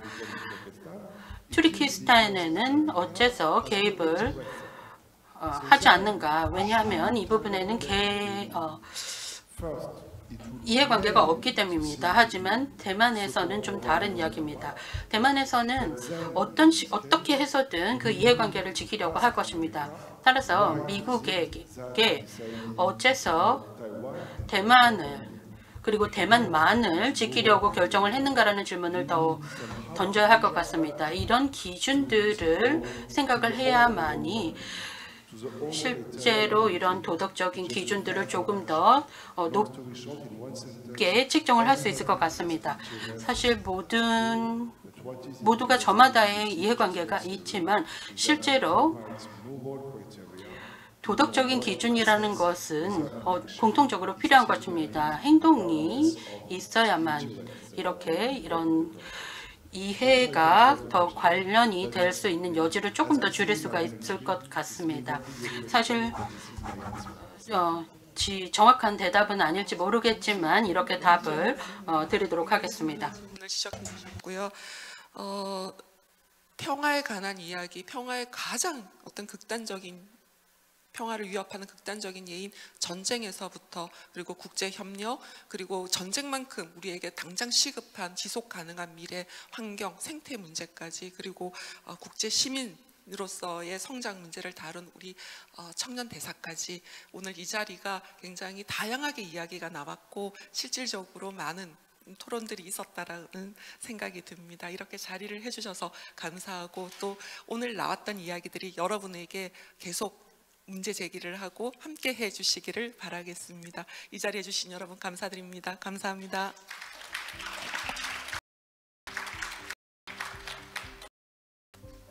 투르키스탄에는 어째서 개입을 하지 않는가? 왜냐하면 이 부분에는 이해관계가 없기 때문입니다. 하지만 대만에서는 좀 다른 이야기입니다. 대만에서는 어떻게 해서든 그 이해관계를 지키려고 할 것입니다. 따라서 미국에게 어째서 대만을 그리고 대만만을 지키려고 결정을 했는가라는 질문을 더 던져야 할 것 같습니다. 이런 기준들을 생각을 해야만이 실제로 이런 도덕적인 기준들을 조금 더 높게 측정을 할 수 있을 것 같습니다. 사실 모두가 저마다의 이해관계가 있지만 실제로 도덕적인 기준이라는 것은 공통적으로 필요한 것입니다. 행동이 있어야만 이런 이해가 더 관련이 될 수 있는 여지를 조금 더 줄일 수가 있을 것 같습니다. 사실 정확한 대답은 아닐지 모르겠지만 이렇게 답을 드리도록 하겠습니다. 지적하셨고요. 평화에 관한 이야기, 평화의 가장 어떤 극단적인 평화를 위협하는 극단적인 예인 전쟁에서부터, 그리고 국제 협력, 그리고 전쟁만큼 우리에게 당장 시급한 지속 가능한 미래, 환경, 생태 문제까지, 그리고 국제 시민으로서의 성장 문제를 다룬 우리 청년 대사까지 오늘 이 자리가 굉장히 다양하게 이야기가 나왔고 실질적으로 많은 토론들이 있었다라는 생각이 듭니다. 이렇게 자리를 해주셔서 감사하고, 또 오늘 나왔던 이야기들이 여러분에게 계속 문제 제기를 하고 함께 해주시기를 바라겠습니다. 이 자리에 주신 여러분 감사드립니다. 감사합니다.